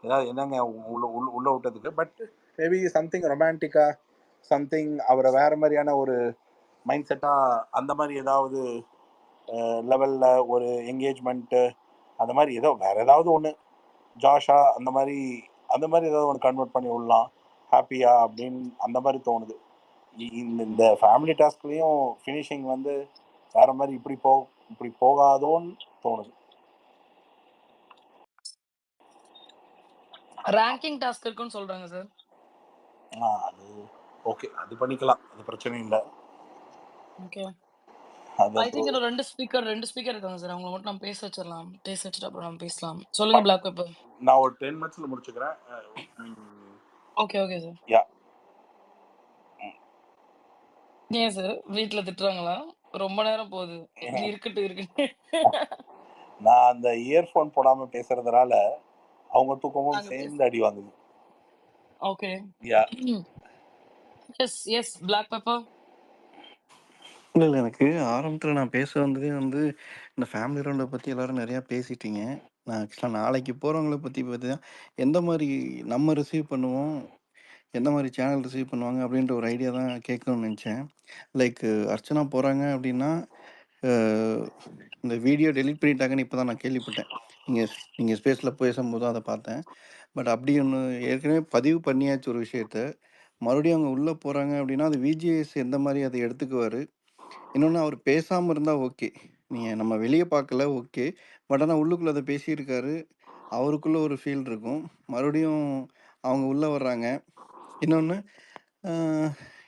B: ஏதாவது என்னங்க உள்ள உள்ள உள்ள விட்டதுக்கு பட் மேபி சம்திங் ரொமான்டிக்கா சம்திங் அவரை வேற மாதிரியான ஒரு மைண்ட் செட்டா அந்த மாதிரி ஏதாவது லெவல்ல ஒரு என்கேஜ்மெண்ட் அந்த மாதிரி ஏதோ வேற ஏதாவது ஒன்று ஜாஷா அந்த மாதிரி ஏதாவது ஒன்று கன்வெர்ட் பண்ணி விடலாம் ஹாப்பியா அப்படின்னு அந்த மாதிரி தோணுது. இந்த ஃபேமிலி டாஸ்க்லயும் ஃபினிஷிங் வந்து வேற மாதிரி இப்படி போகாதோன்னு தோணுது.
A: ரேங்கிங் டாஸ்க் இருக்குன்னு சொல்றாங்க சார்.
B: அது ஓகே, அது பண்ணிக்கலாம், அது பிரச்சனை இல்லை.
A: ஓகே.
B: அது
A: ஐ திங்க் இன்னும் 2 ஸ்பீக்கர் இருக்காங்க சார். அவங்கள மட்டும் நம்ம பேச வச்சிரலாம். பேச வச்சுட்டு அப்புறம் நம்ம பேசலாம். சொல்லுங்க பிளாக் பெப்பர்.
B: நான் ஒரு 10 மினிட்ஸ்ல முடிச்சுக்கிறேன்.
A: Okay okay sir.
B: யா
A: ஏன் சார் வீட்ல திட்டுறாங்களா? ரொம்ப நேரம் போகுது. இருக்கட்டும்.
B: நான் அந்த இயர்ஃபோன் போடாம பேசுறதுனால அவங்க தூக்கமும்
A: நாங்க
B: சேர்ந்து அடி வாங்குது.
A: Okay.
B: Yeah
A: yes black pepper.
F: இல்ல, இல்ல. எனக்கு ஆரம்பத்துல நான் பேச வந்ததே வந்து, இந்த ஃபேமிலி ரவுண்ட பத்தி எல்லாரும் நெறையா பேசிட்டீங்க. நான் ஆக்சுவலா நாளைக்கு போறவங்கள பத்தி தான் எந்த மாரி நம்ம ரிசீவ் பண்ணுவோம், எந்த மாரி சேனல் ரிசீவ் பண்ணுவாங்க அப்படின்ற ஒரு ஐடியா தான் கேட்கணும்னு நெனச்சேன். லைக் அர்ச்சனா போறாங்க அப்படின்னா, அ இந்த வீடியோ டெலீட் பண்ணிட்டாங்கன்னு இப்ப தான் நான் கேள்விப்பட்டேன். நீங்க நீங்க ஸ்பேஸ்ல பேசும்போது தான் அத பார்த்தேன். பட் அப்படி ஒண்ணு ஏற்கனவே பதிவு பண்ணியாச்சு ஒரு விஷயத்த. மறுபடியும் அவங்க உள்ள போறாங்க அப்படின்னா, அது விஜிஎஸ் எந்த மாரி அத எடுத்துக்குவாரு? இன்னொன்னு அவரு பேசாம இருந்தா ஓகே. நீங்க நம்ம வெளிய பார்க்கல ஓகே. பட் ஆனா உள்ளுக்குள்ள அத பேசியிருக்காரு. அவருக்குள்ள ஒரு ஃபீல் இருக்கும். மறுபடியும் அவங்க உள்ள வர்றாங்க. இன்னொன்னு அ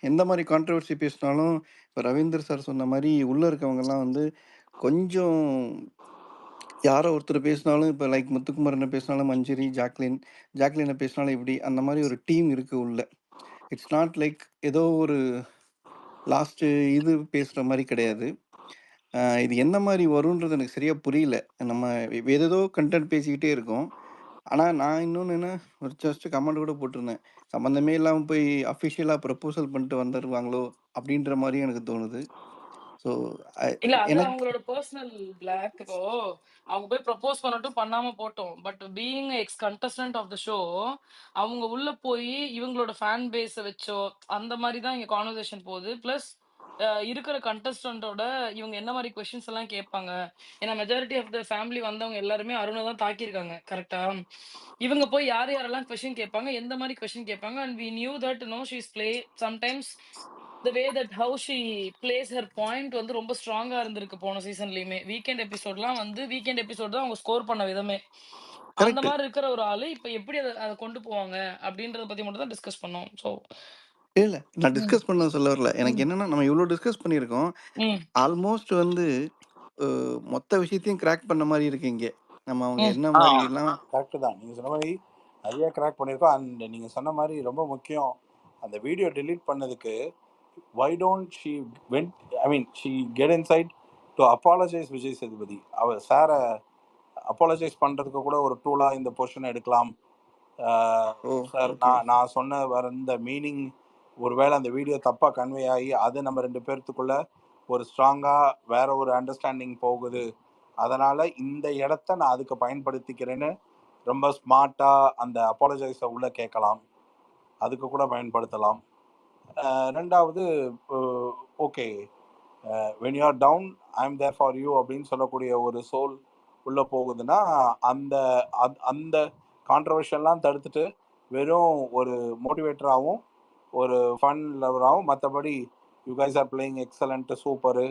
F: எந்த மாரி கான்ட்ரோவர்சி பேசினாலும், இப்ப ரவீந்தர் சார் சொன்ன மாரி உள்ள இருக்கவங்கலாம் வந்து கொஞ்சம் யாரோ ஒருத்தர் பேசினாலும் இப்ப லைக் முத்துக்குமரன பேசினாலும் மஞ்சரி, ஜாக்லின பேசினாலும் இப்படி அந்த மாரி ஒரு டீம் இருக்கு உள்ள. இட்ஸ் நாட் லைக் ஏதோ ஒரு லாஸ்ட்டு இது பேசுற மாரி கிடையாது. இது எந்த மாரி வரும்ன்றது எனக்கு சரியா புரியல. நம்ம ஏதேதோ கன்டென்ட் பேசிக்கிட்டே இருக்கோம். ஆனா, நான் இன்னொன்னு என்ன ஒரு ஜஸ்ட் கமெண்ட் கூட போட்டிருந்தேன். சம்மந்தமே இல்லாம போய் அஃபிஷியலா ப்ரப்போசல் பண்ணிட்டு வந்துருவாங்களோ! அப்டின்ற மாரியும் எனக்கு தோணுது. ஸோ
A: இல்ல அது
F: எனக்கு
A: அவங்களோட பர்சனல் பிளாக். இப்போ அவங்க போய் ப்ரப்போஸ் பண்ணட்டும், பண்ணாம போட்டும். But being ex contestant of the show, அவங்க உள்ள போய் இவங்களோட ஃபேன் பேஸ வச்சோ அந்த மாதிரி தான் இங்க கான்வர்சேஷன் போகுது. பிளஸ் இருக்கிற கண்டஸ்டன்டோட இவங்க என்ன மாதிரி கொஸ்டின்ஸ் எல்லாம் கேட்பாங்க. ஏன்னா மெஜாரிட்டி ஆஃப் த ஃபேமிலி வந்தவங்க எல்லாருமே அருணை தான் தாக்கியிருக்காங்க. கரெக்டா? இவங்க போய் யார் யாரெல்லாம் கொஸ்டின் கேட்பாங்க, எந்த மாதிரி கொஸ்டின் கேட்பாங்க. And we knew that no she's play sometimes the way that how she plays her point வந்து ரொம்ப ஸ்ட்ராங்கா இருந்திருக்கு போன சீசன்லயுமே. வீக்கெண்ட் எபிசோட்லாம் வந்து வீக்கெண்ட் எபிசோட் தான் அவங்க ஸ்கோர் பண்ண விதமே. அந்த
F: கரெக்ட்.
A: மாதிரி இருக்கிற ஒரு ஆளு இப்ப எப்படி அதை கொண்டு போவாங்க அப்படின்றத பத்தி மட்டும் தான் டிஸ்கஸ் பண்ணோம். ஸோ
F: இல்லை நான் டிஸ்கஸ் பண்ண சொல்ல வரல. எனக்கு என்னன்னா நம்ம இவ்வளோ டிஸ்கஸ் பண்ணியிருக்கோம். ஆல்மோஸ்ட் வந்து மொத்த விஷயத்தையும் கிராக் பண்ண மாதிரி இருக்கு இங்கே. நம்ம அவங்க என்ன மாதிரி எல்லாம்
B: கரெக்டு தான் நீங்கள் சொன்ன மாதிரி நிறைய கிராக் பண்ணியிருக்கோம். அண்ட் நீங்கள் சொன்ன மாதிரி ரொம்ப முக்கியம், அந்த வீடியோ delete பண்ணதுக்கு why don't she went, I mean she get inside to apologize Vijay Sethupathi. அவர் சாரை அப்பாலஜைஸ் பண்ணுறதுக்கு கூட ஒரு டூலாக இந்த பொசிஷனை எடுக்கலாம் சார். நான் சொன்ன வர இந்த மீனிங் ஒருவேளை அந்த வீடியோ தப்பாக கன்வே ஆகி அது நம்ம 2 பேர்த்துக்குள்ள ஒரு ஸ்ட்ராங்காக வேற ஒரு அண்டர்ஸ்டாண்டிங் போகுது, அதனால் இந்த இடத்த நான் அதுக்கு பயன்படுத்திக்கிறேன்னு ரொம்ப ஸ்மார்ட்டாக அந்த அப்பாலஜைஸை உள்ளே கேட்கலாம், அதுக்கு கூட பயன்படுத்தலாம். ரெண்டாவது okay when you are down I am there for you அப்படின்னு சொல்லக்கூடிய ஒரு சோல் உள்ளே போகுதுன்னா அந்த அந்த கான்ட்ரவர்ஷியல்லாம் தடுத்துட்டு வெறும் ஒரு மோட்டிவேட்டராகவும் ஒரு ஃபன் லவராகவும் மற்றபடி you guys are playing excellent super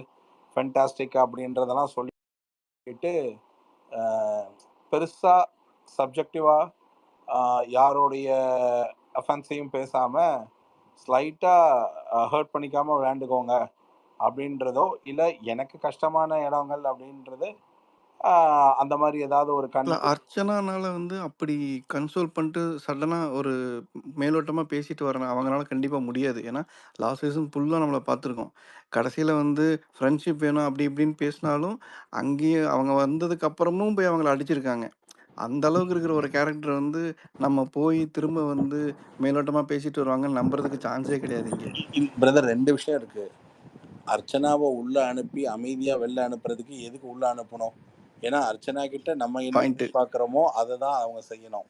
B: fantastic அப்படின்றதெல்லாம் சொல்லிட்டு பெருசாக சப்ஜெக்டிவாக யாரோடைய அஃபென்ஸையும் பேசாமல் ஸ்லைட்டாக ஹர்ட் பண்ணிக்காமல் விளையாண்டுக்கோங்க அப்படின்றதோ, இல்லை எனக்கு கஷ்டமான இடங்கள் அப்படின்றது அந்த மாதிரி ஏதாவது ஒரு
F: அர்ச்சனானால வந்து அப்படி கன்சோல் பண்ணிட்டு சடனாக ஒரு மேலோட்டமாக பேசிட்டு வரணும் அவங்களால கண்டிப்பாக முடியாது. ஏன்னா லாஸ்ட் சீசன் ஃபுல்லாக நம்மளை பார்த்துருக்கோம். கடைசியில் வந்து ஃப்ரெண்ட்ஷிப் வேணும் அப்படி இப்படின்னு பேசினாலும் அங்கேயே அவங்க வந்ததுக்கு அப்புறமும் போய் அவங்கள அடிச்சிருக்காங்க. அந்த அளவுக்கு இருக்கிற ஒரு கேரக்டர் வந்து நம்ம போய் திரும்ப வந்து மேலோட்டமாக பேசிட்டு வருவாங்கன்னு நம்புறதுக்கு சான்ஸே கிடையாது இங்கே.
B: பிரதர் 2 விஷயம் இருக்கு. அர்ச்சனாவை உள்ள அனுப்பி அமைதியா வெளில அனுப்புறதுக்கு எதுக்கு உள்ள அனுப்பணும்? ஏன்னா அர்ச்சனா கிட்ட நம்ம என்ன எதிர்பார்க்கிறோமோ அதை தான் அவங்க செய்யணும்.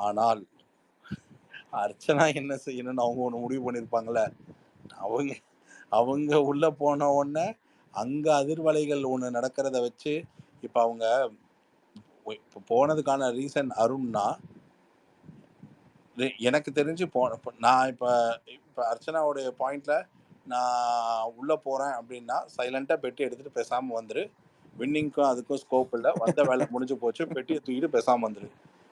B: ஆனால் அர்ச்சனா என்ன செய்யணும்னு அவங்க ஒன்று முடிவு பண்ணியிருப்பாங்களே, அவங்க உள்ள போன உடனே அங்க அதிர்வலைகள் ஒன்று நடக்கிறத வச்சு இப்போ அவங்க இப்போ போனதுக்கான ரீசன் அருண்னா, எனக்கு தெரிஞ்சு நான் இப்போ அர்ச்சனாவுடைய பாயிண்ட்ல நான் உள்ளே போகிறேன் அப்படின்னா சைலண்ட்டாக பெட்டி எடுத்துகிட்டு பேசாமல் வந்துரு. வின்னிங்க்கும் அதுக்கும் ஸ்கோப் இல்லை, வந்த வேலை முடிஞ்சு போச்சு, பெட்டியை தூக்கிட்டு பேசாமல் வந்துரு.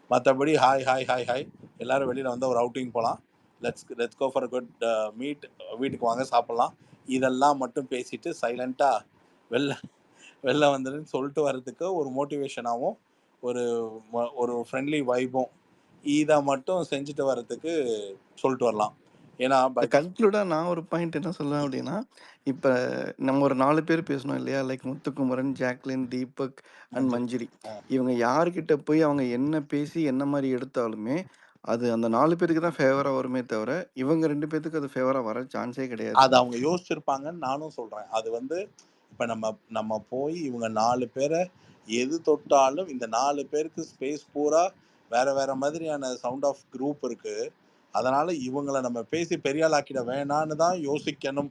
B: மற்றபடி ஹாய் ஹாய் ஹாய் ஹாய் எல்லோரும் வெளியில் வந்து ஒரு அவுட்டிங் போகலாம், let's go for good meat, வீட்டுக்கு வாங்க சாப்பிட்லாம், இதெல்லாம் மட்டும் பேசிட்டு சைலண்ட்டாக வெளில வந்துருன்னு சொல்லிட்டு வர்றதுக்கு ஒரு மோட்டிவேஷனாகவும் ஒரு ஃப்ரெண்ட்லி வைபும் இதை மட்டும் செஞ்சுட்டு வர்றதுக்கு சொல்லிட்டு வரலாம். ஏன்னா
F: கன்க்ளூடாக நான் ஒரு பாயிண்ட் என்ன சொல்லுவேன் அப்படின்னா, இப்போ நம்ம ஒரு 4 பேர் பேசணும் இல்லையா? Like Muthukumaran, Jacquline, Deepak and Manjari. இவங்க யார்கிட்ட போய் அவங்க என்ன பேசி என்ன மாதிரி எடுத்தாலுமே அது அந்த 4 பேருக்கு தான் ஃபேவராக வருமே தவிர இவங்க 2 பேருக்கு அது ஃபேவராக வர சான்ஸே கிடையாது.
B: அது அவங்க யோசிச்சிருப்பாங்கன்னு நானும் சொல்கிறேன். அது வந்து இப்போ நம்ம போய் இவங்க 4 பேரை எது தொட்டாலும் இந்த 4 பேருக்கு ஸ்பேஸ் பூரா வேறு வேறு மாதிரியான சவுண்ட் ஆஃப் குரூப் இருக்குது. அதனால் இவங்களை நம்ம பேசி பெரியாளாக்கிட வேணான்னு தான் யோசிக்கணும்.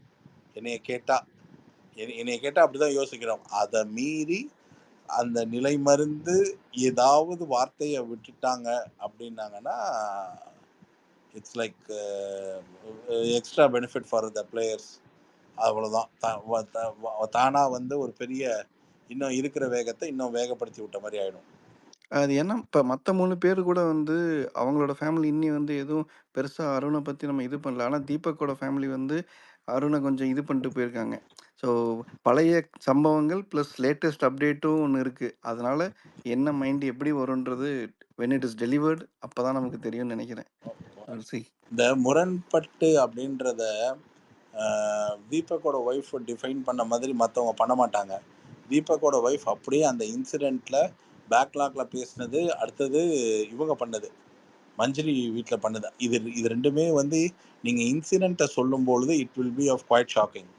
B: என்னைய கேட்டால் அப்படி தான் யோசிக்கிறோம். அதை மீறி அந்த நிலை மருந்து ஏதாவது வார்த்தையை விட்டுட்டாங்க அப்படின்னாங்கன்னா it's like extra benefit for the players. அவ்வளோதான். தானாக வந்து ஒரு பெரிய இன்னும் இருக்கிற வேகத்தை இன்னும் வேகப்படுத்தி விட்ட மாதிரி ஆகிடும்.
F: அது ஏன்னா இப்போ மற்ற 3 பேர் கூட வந்து அவங்களோட ஃபேமிலி இன்னி வந்து எதுவும் பெருசாக அருணை பற்றி நம்ம இது பண்ணல. ஆனால் தீபக்கோட ஃபேமிலி வந்து அருணை கொஞ்சம் இது பண்ணிட்டு போயிருக்காங்க. ஸோ பழைய சம்பவங்கள் ப்ளஸ் லேட்டஸ்ட் அப்டேட்டும் ஒன்று இருக்குது. அதனால் என்ன மைண்ட் எப்படி வரும்ன்றது வென் இட் இஸ் டெலிவர்டு அப்போ தான் நமக்கு தெரியும்னு நினைக்கிறேன்.
B: இந்த முரண்பட்டு அப்படின்றத தீபக்கோட ஒய்ஃப் டிஃபைன் பண்ண மாதிரி மற்றவங்க பண்ண மாட்டாங்க. தீபக்கோட ஒய்ஃப் அப்படியே அந்த இன்சிடெண்ட்டில் பேக்லாக்ல பேசினது, அடுத்தது இவங்க பண்ணது, மஞ்சரி வீட்டில் பண்ணது. இது ரெண்டுமே வந்து நீங்கள் இன்சிடெண்ட்டை சொல்லும் பொழுது it will be of quite shocking.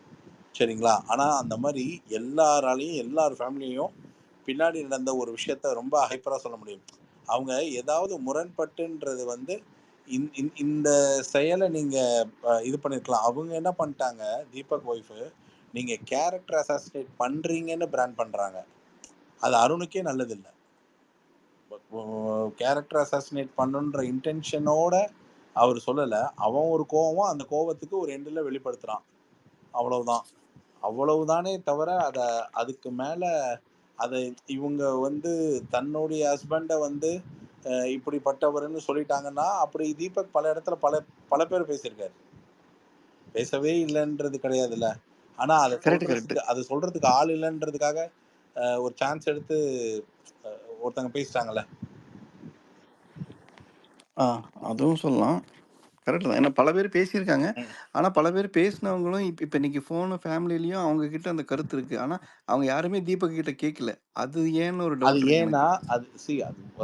B: சரிங்களா? ஆனால் அந்த மாதிரி எல்லாராலையும் எல்லார் ஃபேமிலியும் பின்னாடி நடந்த ஒரு விஷயத்த ரொம்ப ஹைப்பராக சொல்ல முடியும். அவங்க ஏதாவது முரண்பட்டுன்றது வந்து இந்த செயலை நீங்கள் இது பண்ணியிருக்கலாம். அவங்க என்ன பண்ணிட்டாங்க, தீபக் ஒய்ஃபு, நீங்கள் கேரக்டர் அசாசினேட் பண்ணுறீங்கன்னு பிராண்ட் பண்ணுறாங்க. அது அருணுக்கே நல்லதில்லை. கேரக்டர் அசாசினேட் பண்ணுன்ற இன்டென்ஷனோட அவர் சொல்லலை. அவன் ஒரு கோவம், அந்த கோவத்துக்கு ஒரு எண்டில் வெளிப்படுத்துகிறான். அவ்வளவுதான். அவ்வளவுதானே தவிர அதுக்கு மேலே அதை இவங்க வந்து தன்னுடைய ஹஸ்பண்டை வந்து இப்படிப்பட்டவர்னு சொல்லிட்டாங்கன்னா, அப்படி தீபக் பல இடத்துல பல பேர் பேசியிருக்காரு. பேசவே இல்லைன்றது கிடையாதுல்ல. ஆனா அதை சொல்றதுக்கு ஆள் இல்லைன்றதுக்காக ஒரு சான்ஸ் எடுத்து ஒருத்தங்க பேசிட்டாங்கல்ல.
F: அதுவும் சொல்லலாம். கரெக்ட் தான். ஏன்னா பல பேர் பேசியிருக்காங்க. ஆனா பல பேர் பேசினவங்களும் இப்ப இன்னைக்கு ஃபேமிலிலயும் அவங்க கிட்ட அந்த கருத்து இருக்கு. ஆனா அவங்க யாருமே தீபக் கிட்ட கேட்கல. அது ஏன்னு ஒரு
B: அது
F: டவுட் இருக்கு
B: ஏன்னா
F: எனக்கு.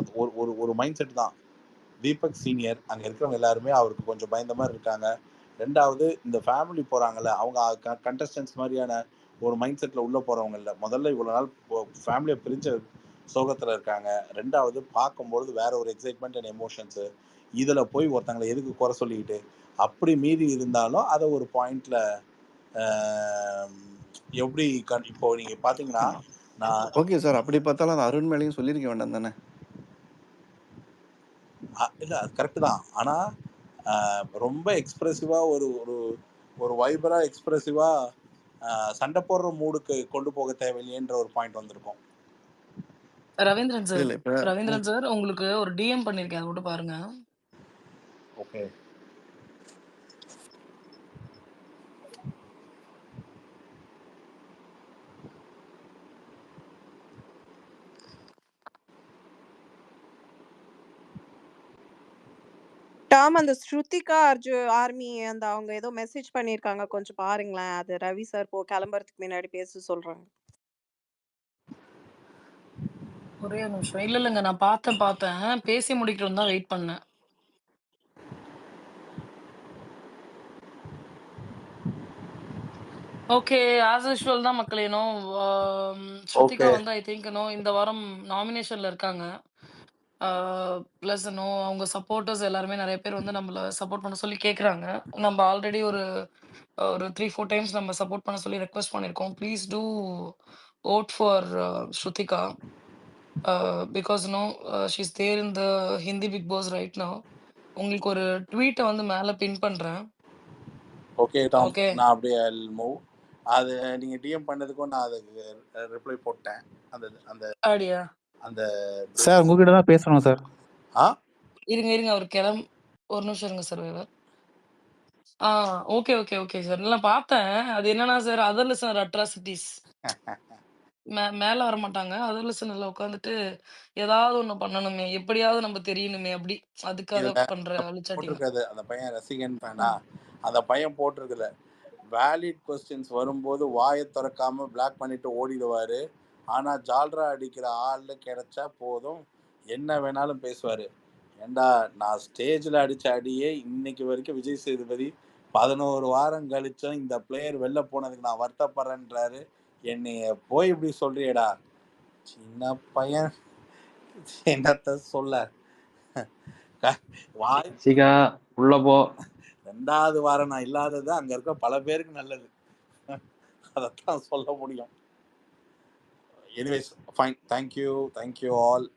B: அது ஒரு மைண்ட் செட் தான். தீபக் சீனியர், அங்க இருக்கிறவங்க எல்லாருமே அவருக்கு கொஞ்சம் பயந்த மாதிரி இருக்காங்க. ரெண்டாவது, இந்த ஃபேமிலி போறாங்கல்ல, அவங்க கண்டஸ்டன்ஸ் மாதிரியான ஒரு மைண்ட் செட்ல உள்ள போறவங்க இல்லை. முதல்ல இவ்வளவு நாள் ஃபேமிலியை பிரிஞ்ச சோகத்துல இருக்காங்க. ரெண்டாவது, பார்க்கும்பொழுது வேற ஒரு எக்ஸைட்மெண்ட் அண்ட் எமோஷன்ஸ். இதுல போய் ஒருத்தங்களை எதுக்கு குறை சொல்லிக்கிட்டு, அப்படி மீறி இருந்தாலும் அதை ஒரு பாயிண்ட்ல எப்படி இப்போ நீங்க பாத்தீங்கன்னா, நான்
F: ஓகே சார். அப்படி பார்த்தாலும் அது அருண் மேலேயும் சொல்லியிருக்க வேண்டாம் தானே?
B: இல்ல அது கரெக்ட் தான். ஆனா ரொம்ப எக்ஸ்பிரசிவா ஒரு ஒரு ஒரு வைபரா எக்ஸ்பிரசிவா சண்டை போடுற மூடுக்கு கொண்டு போக தேவையில்லைன்ற ஒரு பாயிண்ட் வந்திருக்கும்.
A: ரவீந்திரன் சார்,
F: இல்ல இப்ப
A: ரவீந்திரன் சார் உங்களுக்கு ஒரு டிஎம் பண்ணிருக்கேன். அதை மட்டும் பாருங்க.
B: ஓகே.
G: டாம் அந்த ஸ்ருதிகா ஆர்மி அந்த அவங்க ஏதோ மெசேஜ் பண்ணியிருக்காங்க, கொஞ்சம் பாருங்களேன். அது ரவி சார் கிளம்புறதுக்கு முன்னாடி பேச சொல்றாங்க.
A: ஒரே ஒரு நிமிஷம். இல்லைங்க, நான் பார்த்தேன். பேசி முடிக்கிறோம் தான் வெயிட் பண்ணேன். ஓகே. ஆஸ் யூசுவல் தான் மக்களே. ஸ்ருதிகா வந்து ஐ திங்க் இந்த வாரம் நாமினேஷன்ல இருக்காங்க. ப்ளஸ் அவங்க சப்போர்ட்டர்ஸ் எல்லாருமே நிறைய பேர் வந்து நம்மள சப்போர்ட் பண்ண சொல்லி கேட்குறாங்க. நம்ம ஆல்ரெடி ஒரு 3-4 டைம்ஸ் நம்ம சப்போர்ட் பண்ண சொல்லி ரெக்வெஸ்ட் பண்ணியிருக்கோம். Please do vote for Shruthika. Because she is there in the Hindi Bigg Boss right now. உங்களுக்கு ஒரு ட்வீட்டை வந்து மேலே பின் பண்ணுறேன்.
B: Okay Tom,
A: okay.
B: நான் அப்படியே மூவ். அது நீங்க டிஎம் பண்ணதுக்கும் நான் அதுக்கு ரிப்ளை போட்டேன். அந்த அந்த
A: அப்படியா?
B: அந்த
H: சார் உங்ககிட்ட தான் பேசணும் சார்.
A: இருங்க அவர் ஒரு நிமிஷம் இருங்க சார். Okay sir. நான் பார்த்தேன். அது என்னன்னா சார், அதர் லிசனர் அட்ராசிட்டிஸ். மேல வரமாட்டாங்க. அதர் லிசனர்ல உட்காந்துட்டு ஏதாவது ஒண்ணு பண்ணணுமே, எப்படியாவது நம்ம தெரியணுமே அப்படி. அதுக்காக பண்ற அழிச்சாட்டிங்க.
B: போட்டிருக்காது அந்த பையன் ரசிகன் ஃபேனா, அந்த பையன் போட்டிருக்குது வேலிட் கொஸ்டின்ஸ் வரும்போது வாயை திறக்காம பிளாக் பண்ணிட்டு ஓடிடுவாரு. ஆனா ஜால்ரா அடிக்கிற ஆள் கிடைச்சா போதும், என்ன வேணாலும் பேசுவாரு. ஏண்டா, நான் ஸ்டேஜில் அடிச்ச அடியே இன்னைக்கு வரைக்கும் விஜய் சேதுபதி 11 வாரம் கழிச்சும் இந்த பிளேயர் வெளில போனதுக்கு நான் வருத்தப்படுறேன்றாரு. என்னைய போய் இப்படி சொல்றியடா சின்ன பையன், என்னத்த சொல்ல.
C: உள்ள போ.
B: 2வது வாரம் நான் இல்லாதது அங்க இருக்க பல பேருக்கு நல்லது. அதைத்தான் சொல்ல முடியும். Anyways fine. Thank you all.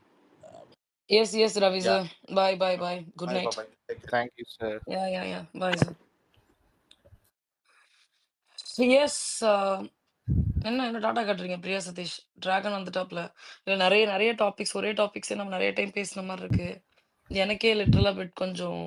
A: Yes Ravi sir. Bye. Good night.
D: Thank you sir.
A: Yeah bye sir. Yes. என்ன டாட்டா காட்டுறீங்க பிரியா சதீஷ்? டிராகன் வந்துட்டாப்ல. இல்ல நிறைய டாபிக்ஸ், ஒரே டாபிக்ஸே நம்ம நிறைய டைம் பேசுன மாதிரி இருக்கு. எனக்கே லிட்டரலா கொஞ்சம்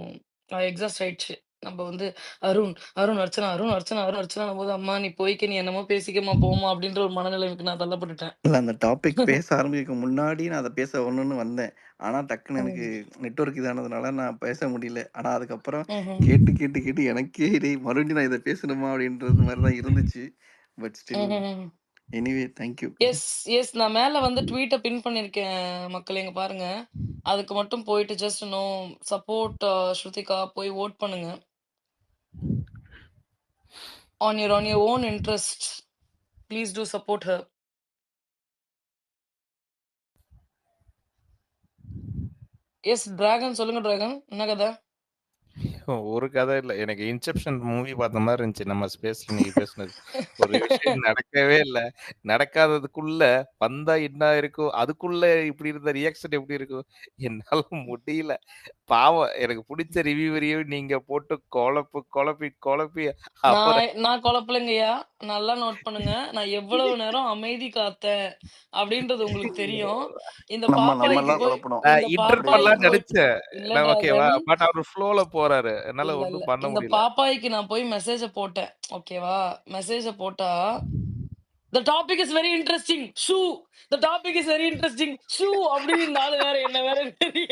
A: எக்ஸாஸ்ட் ஆயிடுச்சு. நம்ம வந்து அருண் அர்ச்சனா போது, அம்மா நீ போய்க்க, நீ என்னமோ பேசிக்கமா போமா அப்படின்ற ஒரு மனநிலைக்கு நான் தள்ளப்பட்டுட்டேன்.
F: இல்ல அந்த டாபிக் பேச ஆரம்பிக்க முன்னாடி நான் அதை பேச வரணும்னு வந்தேன். ஆனா டக்குன்னு எனக்கு நெட்வொர்க் இதானதுனால நான் பேச முடியல. ஆனா அதுக்கப்புறம் கேட்டு எனக்கே மறுபடியும் நான் இதை பேசணுமா அப்படின்றது மாதிரி தான் இருந்துச்சு. But still anyway thank you.
A: Yes நான் மேல வந்து ட்வீட்டை பின் பண்ணிருக்கேன் மக்கள், எங்க பாருங்க. அதுக்கு மட்டும் போயிட்டு ஜஸ்ட் சப்போர்ட் ஸ்ருதிகா போய் ஓட் பண்ணுங்க. on your own interest. Please do support her. Yes dragon, சொல்லுங்க டிராகன், என்ன கதை?
I: ஒரு கதை இல்ல. எனக்கு இன்செப்ஷன் மூவி பார்த்த மாரி இருந்துச்சு நம்ம ஸ்பேஸ்ல இன்னைக்கு பேசுனது. ஒரு விஷயம் நடக்கவே இல்ல. நடக்காததுக்குள்ள வந்தா என்ன இருக்கும்? அதுக்குள்ள இப்படி இருந்த ரியாக்ஷன் எப்படி இருக்கும்? என்னால முடியல. பாவம் எனக்கு புடிச்ச ரிவ்யூவரையும் நீங்க போட்டு குழப்பி அவர
A: நான் குழப்பலைங்கய்யா. நல்லா நோட் பண்ணுங்க. நான் எவ்வளவு நேரம் அமைதி காத்தேன் அப்படின்றது உங்களுக்கு தெரியும். இந்த பாப்பாய்க்கு
F: நம்மலாம்
A: போய்
F: குழப்பணும்.
A: இந்த
I: இன்டர்
F: அப்படி
A: பாப்பாய்க்கு
I: பண்ணலாம்னு
A: போய்
I: நெனச்சேன்.
A: இல்ல
I: நான் ஓகேவா?
A: டிராகன்,
I: பட் அவரு ஃப்ளோல போறாரு. என்னால
A: இல்ல
I: ஒண்ணும் பண்ண
A: இந்த
I: முடியல.
A: பாப்பாய்க்கு நான் போய் மெசேஜ போட்டேன். ஓகேவா? மெசேஜ போட்டா "the topic is very interesting. Shoe. The topic is very interesting. Shoe" அப்படின்னு இந்த ஆளு வேற என்ன வேற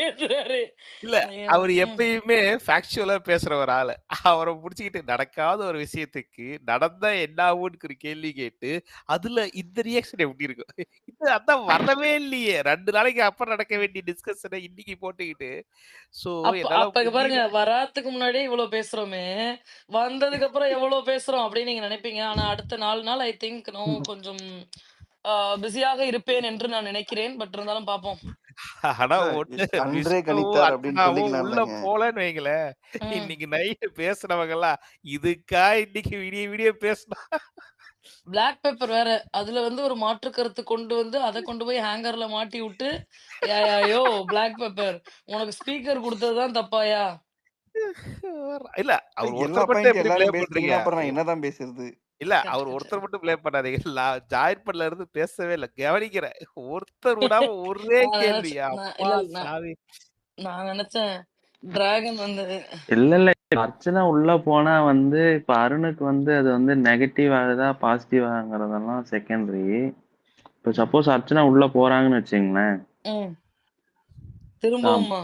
A: ஏத்துறாரு.
I: இல்ல. அவரு எப்பயுமே ஃபேக்சுவலா பேசுற ஒரு ஆளு. அவர புடிச்சுக்கிட்டு நடக்காத ஒரு விஷயத்துக்கு, நடந்தா என்ன ஆகும்ன்னு ஒரு கேள்வி கேட்டு, அதுல இந்த ரியாக்ஷன் எப்படி இருக்கும்? இது அதான் வரவே இல்லையே. 2 நாளைக்கு அப்புறம் நடக்க வேண்டிய டிஸ்கஷன இன்னைக்கு போட்டுக்கிட்டு, ஸோ என்னால
A: அப்ப இங்க பாருங்க,
I: முடியல.
A: வராத்துக்கு முன்னாடியே இவ்வளவு பேசுறோமே, வந்ததுக்கு அப்புறம் எவ்வளவு பேசுறோம் அப்படின்னு நீங்க நினைப்பீங்க. ஆனா அடுத்த 4 நாள் ஐ திங்க் கொஞ்சம் பிஸியாக இருப்பேன் என்று நான் நினைக்கிறேன். பட் இருந்தாலும் பார்ப்போம்.
I: ஆனா
F: சார்
I: ஒண்ணு
F: அன்றே
I: விஷ்ணுவும்,
F: கணித்தார் அப்படின்னு
I: அர்ச்சனாவும் உள்ள
F: சொல்லிக்கலாம்லங்க.
I: போலன்னு வைங்களேன்,
A: ம்.
I: இன்னைக்கு நைட்டு பேசுனவங்கலாம், இதுக்கா இன்னைக்கு விடிய விடிய பேசுனா?
A: பிளாக் பெப்பர் வேற. அதுல வந்து ஒரு மாற்று கருத்து கொண்டு வந்து, அத கொண்டு போய் ஹேங்கர்ல மாட்டி விட்டு, யோ பிளாக் பெப்பர் உனக்கு ஸ்பீக்கர் குடுத்தது தான் தப்பாயா?
I: இல்ல. அவர்
F: எல்லா
I: ஒருத்தர் மட்டும்
F: பாயிண்ட்
I: எப்படி
F: எல்லாரும்
I: ப்ளேம் பண்றீங்க?
F: பேசிட்டீங்கன்னா அப்புறம் நான் என்னதான் பேசுறது?
I: இல்ல.
A: கரெக்ட்,
I: அவர்
A: கரெக்ட்.
I: ஒருத்தர் மட்டும் ப்ளேம் பண்ணாதீங்க. ஜாயின் பண்ணல இருந்து பேசவே இல்ல. கவனிக்கிறேன். ஒருத்தர் விடாம ஒரே
A: நான்
I: கேள்வி.
A: நினைச்சேன்
I: அப்பா
A: இல்ல
I: சாமி!
A: நான் நினைச்சேன் டிராகன் வந்து
C: இல்ல. அர்ச்சனா உள்ள போனா வந்து இப்ப அருணுக்கு வந்து அது வந்து நெகட்டிவ் ஆகுதா, பாசிட்டிவ் ஆகுங்கிறதெல்லாம் செகண்டரி. இப்ப சப்போஸ் அர்ச்சனா உள்ள போறாங்கன்னு வச்சுக்கங்களேன்.
A: ம்.
C: ஆம்.
A: திரும்பவுமா?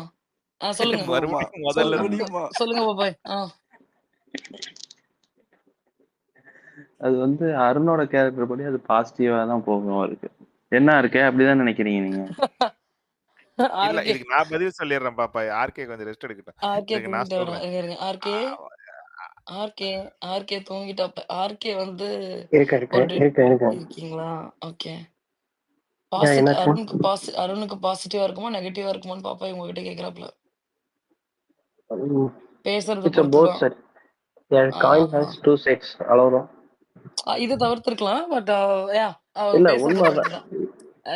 A: சொல்லுங்க.
F: திரும்பவுமா?
I: மறுபடியும் முதல்ல இருந்து.
F: மறுபடியுமா?
A: சொல்லுங்க பாப்பாய்.
C: அது வந்து அருணோட கேரக்டர் படி அது பாசிட்டிவா தான் போகும் அவருக்கு. என்ன இருக்கே அப்படிதான் நினைக்கிறீங்க நீங்க?
I: இல்ல.
A: ஆர்கே
I: இதுக்கு நான் பதில் சொல்லிடுறேன் பாப்பா. ஆர்கே கொஞ்சம் ரெஸ்ட் எடுக்கட்டும்.
A: ஆர்கே
I: இதுக்கு நான்
A: தூங்கிட்டு
I: சொல்றேன்.
A: இருங்க. ஆர்கே ஆர்கே ஆர்கே தூங்கிட்டாப்ப. ஆர்கே வந்து ஒரு
E: இருக்கேன்.
A: இருக்கீங்களா? ஓகே.
E: என்னாச்சு?
A: அருணுக்கு பாசிட்டிவா இருக்குமா, நெகட்டிவா இருக்குமான்னு பாப்பா உங்ககிட்ட கேக்குறாப்ல. பேசுறத
E: இட்ஸ்
A: பொறுத்து
E: போத்
A: தான்.
E: Side. Coin has two sides, அவ்வளவுதான்.
A: இது தவிர்த்திருக்கலாம். பட்
E: இல்ல
A: பேசுறத
E: உண்மைதான்.
A: பொறுத்து தான்.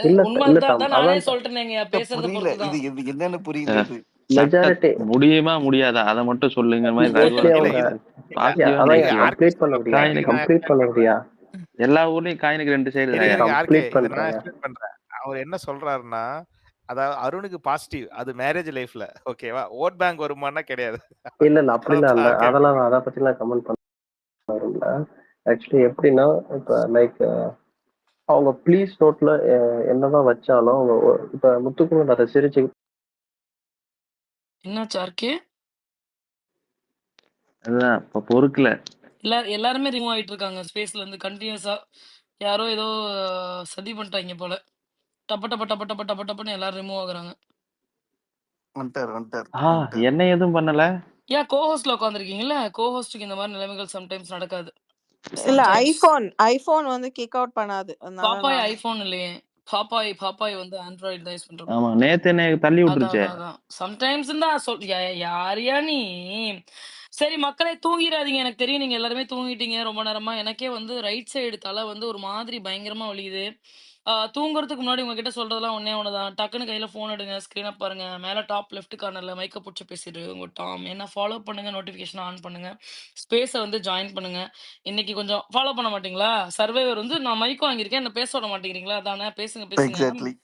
E: இல்ல
A: உண்மைதான்
E: டாம்,
A: நானே
E: அதான்
A: சொல்லிட்டேனேங்க. பேசுறத
F: புரியல.
A: பொறுத்து தான்.
F: இது என்னன்னு புரியல இது.
E: மெஜாரிட்டி
C: முடியுமா முடியாதா அதை மட்டும் சொல்லுங்க மாதிரி
E: மோஸ்ட்லி
I: இல்ல
E: அவங்க
I: இது
C: பாசிட்டிவா
E: அதான்
I: இது
C: நெகட்டிவா
I: ஆர்கே
E: கம்ப்ளீட் பண்ண
I: சொல்றப்ப
E: முடியா
C: காயினுக்கு
I: நான்
E: கம்ப்ளீட் பண்ண முடியா
C: எல்லா ஊர்லயும் காயினுக்கு 2 சைடு
I: இருங்க
C: தான்.
I: ஆர்கே
E: கம்ப்ளீட்
I: இதை நான்
E: பண்றாங்க.
I: எக்ஸ்பிளைன் பண்றேன். அவர் என்ன சொல்றாருன்னா, அதாவது அருணுக்கு பாசிட்டிவ் அது மேரேஜ் லைஃப்ல ஓகேவா? ஓட் பேங்க் வருமானா கிடையாது.
E: இல்ல அப்படிலாம் இல்ல,
I: ஆர்கே
E: அதெல்லாம் நான் அதை பத்திலாம் கமெண்ட் பண்ண. ஆக்சுவலி எப்படின்னா, இப்ப லைக் அவங்க ப்ளீஸ் நோட்ல என்னதான் வச்சாலும் அவங்க இப்ப முத்துக்குமரன் அதை சிரிச்சு
A: என்னாச்சு ஆர்கே?
C: அதுதான் இப்ப பொறுக்கல.
A: எல்லாருமே ரிமூவ் ஆயிட்டு இருக்காங்க ஸ்பேஸ்ல இருந்து கண்டினியூஸா. யாரோ ஏதோ சதி பண்ணிட்டாங்க போல. டப்பன்னு எல்லாரும் ரிமூவ் ஆகுறாங்க.
F: வந்துட்டார்.
C: என்ன எதுவும் பண்ணல.
A: ஏன் கோஹோஸ்ட்ல உட்காந்துருக்கீங்கல்ல? கோஹோஸ்டுக்கு இந்த மாதிரி நிலைமைகள் சம்டைம்ஸ் நடக்காது.
G: இல்ல
A: சம்டைம்ஸ்
G: ஐபோன் வந்து கிக் அவுட் பண்ணாது. அதனால
A: பாப்பாய்
G: நான்
A: ஐபோன் இல்லையே. பாப்பாய் வந்து ஆண்ட்ராய்டு தான் யூஸ் பண்றோம்.
C: ஆமா நேத்து என்ன தள்ளி விட்டுருச்சே.
A: அதான் சம்டைம்ஸ் தான் யாரையா நீ? சரி மக்களே, தூங்கிடாதீங்க. எனக்கு தெரியும் நீங்க எல்லாருமே தூங்கிட்டீங்க ரொம்ப நேரமா. எனக்கே வந்து ரைட் சைடு தலை வந்து ஒரு மாதிரி பயங்கரமா வலிக்குது. தூங்குறதுக்கு முன்னாடி உங்ககிட்ட சொல்றதெல்லாம் ஒண்ணே ஒண்ணுதான். டக்குன்னு கையில போன் எடுங்க, ஸ்கிரீனை பாருங்க. மேல டாப் லெஃப்ட் கார்னர்ல மைக்க புடிச்சு பேசிட்டு உங்க டாம் என்ன ஃபாலோ பண்ணுங்க, நோட்டிபிகேஷன் ஆன் பண்ணுங்க, ஸ்பேஸை வந்து ஜாயின் பண்ணுங்க. இன்னைக்கு கொஞ்சம் ஃபாலோ பண்ண மாட்டீங்களா? சர்வைவர் வந்து நான் மைக் வாங்கியிருக்கேன், என்ன பேச விட மாட்டேங்கிறீங்களா? அதானே? பேசுங்க
F: எக்ஸாக்ட்லி.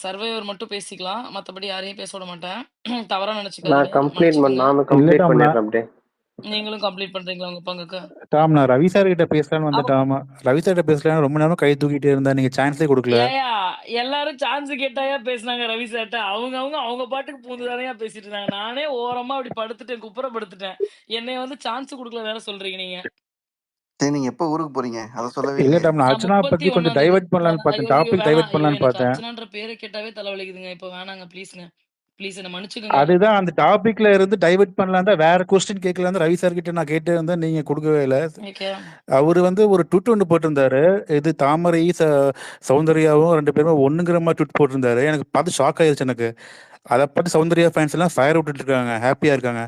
A: சர்வைவர் மட்டும் பேசிக்கலாம். மத்தபடி யாரையும் பேச விட மாட்டேன். தவறா
E: நான்
A: நினைச்சுக்காதீங்க,
E: கம்ப்ளீட்
A: மன்னிச்சுக்கோங்க.
E: நானும்
H: இல்ல
E: கம்ப்ளீட்
H: டாம்,
E: பண்ணிடுறேன் அப்படியே.
A: நீங்களும் கம்ப்ளீட் பண்றீங்களா உங்க பங்குக்கு?
H: டாம் நான் ரவி சார் கிட்ட பேசலான்னு
A: அப்ப
H: வந்துட்டாமா. ரவி சார் கிட்ட பேசலாம் ரொம்ப நேரம் கை தூக்கிட்டே இருந்தா, நீங்க சான்ஸே கொடுக்கல.
A: ஏயா எல்லாரும் சான்ஸ் கேட்டாயா பேசுனாங்க ரவி சார்ட்ட? அவங்க பாட்டுக்கு பூந்துதானையா பேசிட்டு இருந்தாங்க. நானே ஓரமா அப்படி படுத்துட்டேன், குப்புறப்படுத்துட்டேன். என்னைய வந்து சான்ஸ் கொடுக்கல வேற சொல்றீங்க நீங்க.
F: சரி, நீங்க எப்போ ஊருக்கு போறீங்க? அதை சொல்லவே
H: இல்ல
F: இல்லையே.
H: டாம், நான்
A: நான்
H: அர்ச்சனா பத்தி கொஞ்சம்
A: 31ஆம் தேதி.
H: டைவர்ட் பண்ணலான்னு பார்த்தேன்,
A: ஐயோ
H: டாபிக்
A: வேணாம்.
H: டைவர்ட் பண்ணலான்னு
A: எனக்கு
H: பார்த்தேன்.
A: அர்ச்சனான்ற பேரை கேட்டாவே தலைவலிக்குதுங்க. இப்போ வேணாங்க ப்ளீஸ்ங்க. ப்ளீஸ் என்ன மன்னிச்சுக்கங்க.
H: அதுதான் அந்த டாபிக்ல இருந்து டைவர்ட் பண்ணலாம் தான் வேற கொஸ்டின் கேட்கலாம் தான் ரவி சார் கிட்ட நான் கேட்டு இருந்தேன், நீங்க கொடுக்கவே இல்லை.
A: ஓகே.
H: அவர் வந்து ஒரு ட்விட் ஒன்று போட்டிருந்தாரு, இது தாமரை சௌந்தர்யாவும் 2 பேருமே ஒண்ணுங்கிற மாதிரி ட்விட் போட்டிருந்தாரு. எனக்கு பார்த்து ஷாக் ஆயிருச்சு எனக்கு. அதை பார்த்து சௌந்தர்யா ஃபேன்ஸ் எல்லாம் ஃபயர் விட்டுட்டு இருக்காங்க, ஹாப்பியா இருக்காங்க.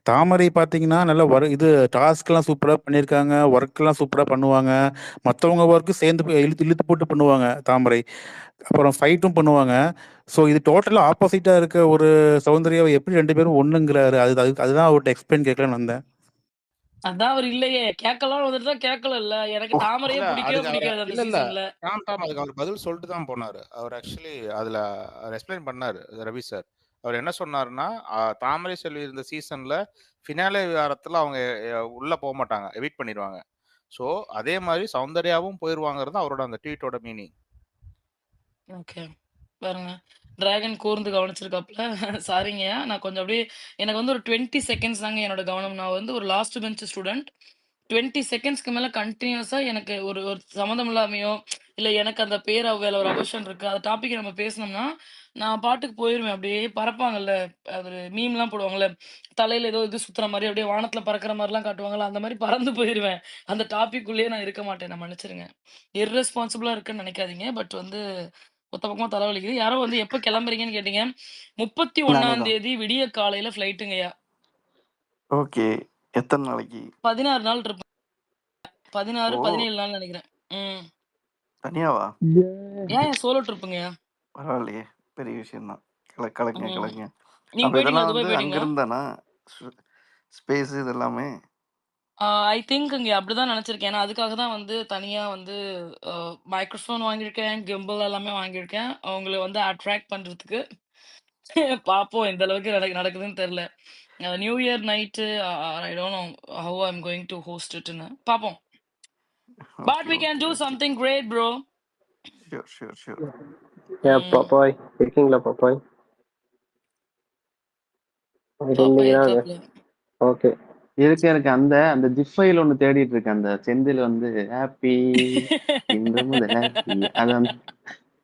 H: தாமரை பார்த்தீங்கன்னா நல்லா இது டாஸ்க்லாம் சூப்பராக பண்ணியிருக்காங்க, ஒர்க்லாம் சூப்பராக பண்ணுவாங்க, மற்றவங்க ஒர்க்கு சேர்ந்து இழுத்து இழுத்து போட்டு பண்ணுவாங்க தாமரை. அப்புறம் ஃபைட்டும் பண்ணுவாங்க. ஸோ இது டோட்டலாக ஆப்போசிட்டாக இருக்க ஒரு சௌந்தர்யாவை எப்படி 2 பேரும் ஒண்ணுங்கிறாரு? அதுதான் அவர்கிட்ட எக்ஸ்பிளைன் கேட்கலான்னு வந்தேன்.
A: அதான் அவர் இல்லையே. கேட்கலாம் வந்துட்டு தான் கேட்கலல்ல. எனக்கு தாமரையே
I: இல்ல
A: பிடிக்கவே
I: அதுக்கு
A: பிடிக்காது அந்த
I: இல்ல இல்ல
A: சீசன்ல.
I: டாம் அதுக்கு அவர் பதில் சொல்லிட்டு தான் போனாரு. அவர் ஆக்சுவலி அதுல எக்ஸ்பிளைன் பண்ணாரு ரவி சார். அவர் என்ன சொன்னாருன்னா, தாமரை செல்வி இருந்த சீசன்ல ஃபினாலே வாரத்துல அவங்க உள்ள போக மாட்டாங்க, எவிட் பண்ணிடுவாங்க. ஸோ அதே மாதிரி சௌந்தர்யாவும் போயிருவாங்கிறது அவரோட அந்த ட்வீட்டோட மீனிங்.
A: ஓகே. பாருங்க. டிராகன் கூர்ந்து கவனிச்சிருக்காப்ல. சாரிங்கய்யா. நான் கொஞ்சம் அப்படியே எனக்கு வந்து ஒரு 20 செகண்ட்ஸ் தாங்க என்னோட கவனம். நான் வந்து ஒரு லாஸ்ட் பெஞ்ச் ஸ்டூடண்ட். 20 செகண்ட்ஸ்க்கு மேல கன்டினியூஸா எனக்கு ஒரு ஒரு சம்மந்தம் இல்லாமயோ, இல்ல எனக்கு அந்த பேர் மேல ஒரு அவர்ஷன் இருக்கு. அந்த டாபிக் நம்ம பேசுனோம்னா, நான் பாட்டுக்கு போயிருவேன். அப்படியே பறப்பாங்கல்ல. அது மீம்லாம் போடுவாங்கல்ல. தலையில ஏதோ இது சுத்துற மாரி, அப்படியே வானத்துல பறக்கிற மாரிலாம் காட்டுவாங்கல்ல. அந்த மாரி பறந்து போயிருவேன். அந்த டாபிக் உள்ளேயே நான் இருக்க மாட்டேன். என்ன மன்னிச்சிருங்க. இர்ரெஸ்பான்சிபிளா இருக்கேன்னு நெனைக்காதீங்க. பட் வந்து ஒத்த பக்கமா தலைவலிக்குது. யாரோ வந்து எப்ப கிளம்புறீங்கன்னு கேட்டீங்க.
F: நானே
A: 31ஆம்
F: தான்.
A: தேதி விடிய காலையில ஃப்ளைட்டுங்கய்யா.
F: ஓகே. எத்தனை நாளைக்கு?
A: 16 நாள் இருப்பேன். 16,
F: ஓ
A: 17 நாள் நெனைக்கிறேன். ம்.
F: தனியாவா?
A: ஏன் சோலோ ட்ரிப்புங்கய்யா.
F: பரவாயில்லையே, பெரிய விஷயம் தான். கலக்குங்க
A: ம்.
F: கலக்குங்க.
A: நீங்க
F: அப்ப
A: போயிட்டீங்களா?
F: இதெல்லாம்
A: துபாய்
F: வந்து
A: போயிட்டீங்களா?
F: அங்கிருந்தானா ஸ்பேஸ் இது எல்லாமே?
A: ஐ திங்க்ங்க அப்படிதான் நெனச்சிருக்கேன். ஏன்னா அதுக்காக தான் வந்து தனியா வந்து மைக்ரோஃபோன் வாங்கியிருக்கேன், கிம்பிள் எல்லாமே வாங்கியிருக்கேன். அவங்கள வந்து அட்ராக்ட் பண்றதுக்கு. பார்ப்போம் எந்த அளவுக்கு நடக்குதுன்னு தெரியல. New year night I don't know how I am going to host இட்ன்னு. பார்ப்போம். But
F: okay
A: we can
F: okay
A: do
F: okay.
A: Something great bro.
F: Sure sure sure.
A: ம்.
E: பாப்பாய் இருக்கீங்களா பாப்பாய்?
A: பாப்பா
E: இருந்தீங்கன்னா
A: இருக்காப்ல.
E: ஓகே.
C: எனக்கு அந்த அந்த ஜிப் ஃபைல் ஒன்று தேடிட்டு இருக்கேன். அந்த செந்தில் வந்து ஹாப்பி இந்த முதல் ஹாப்பி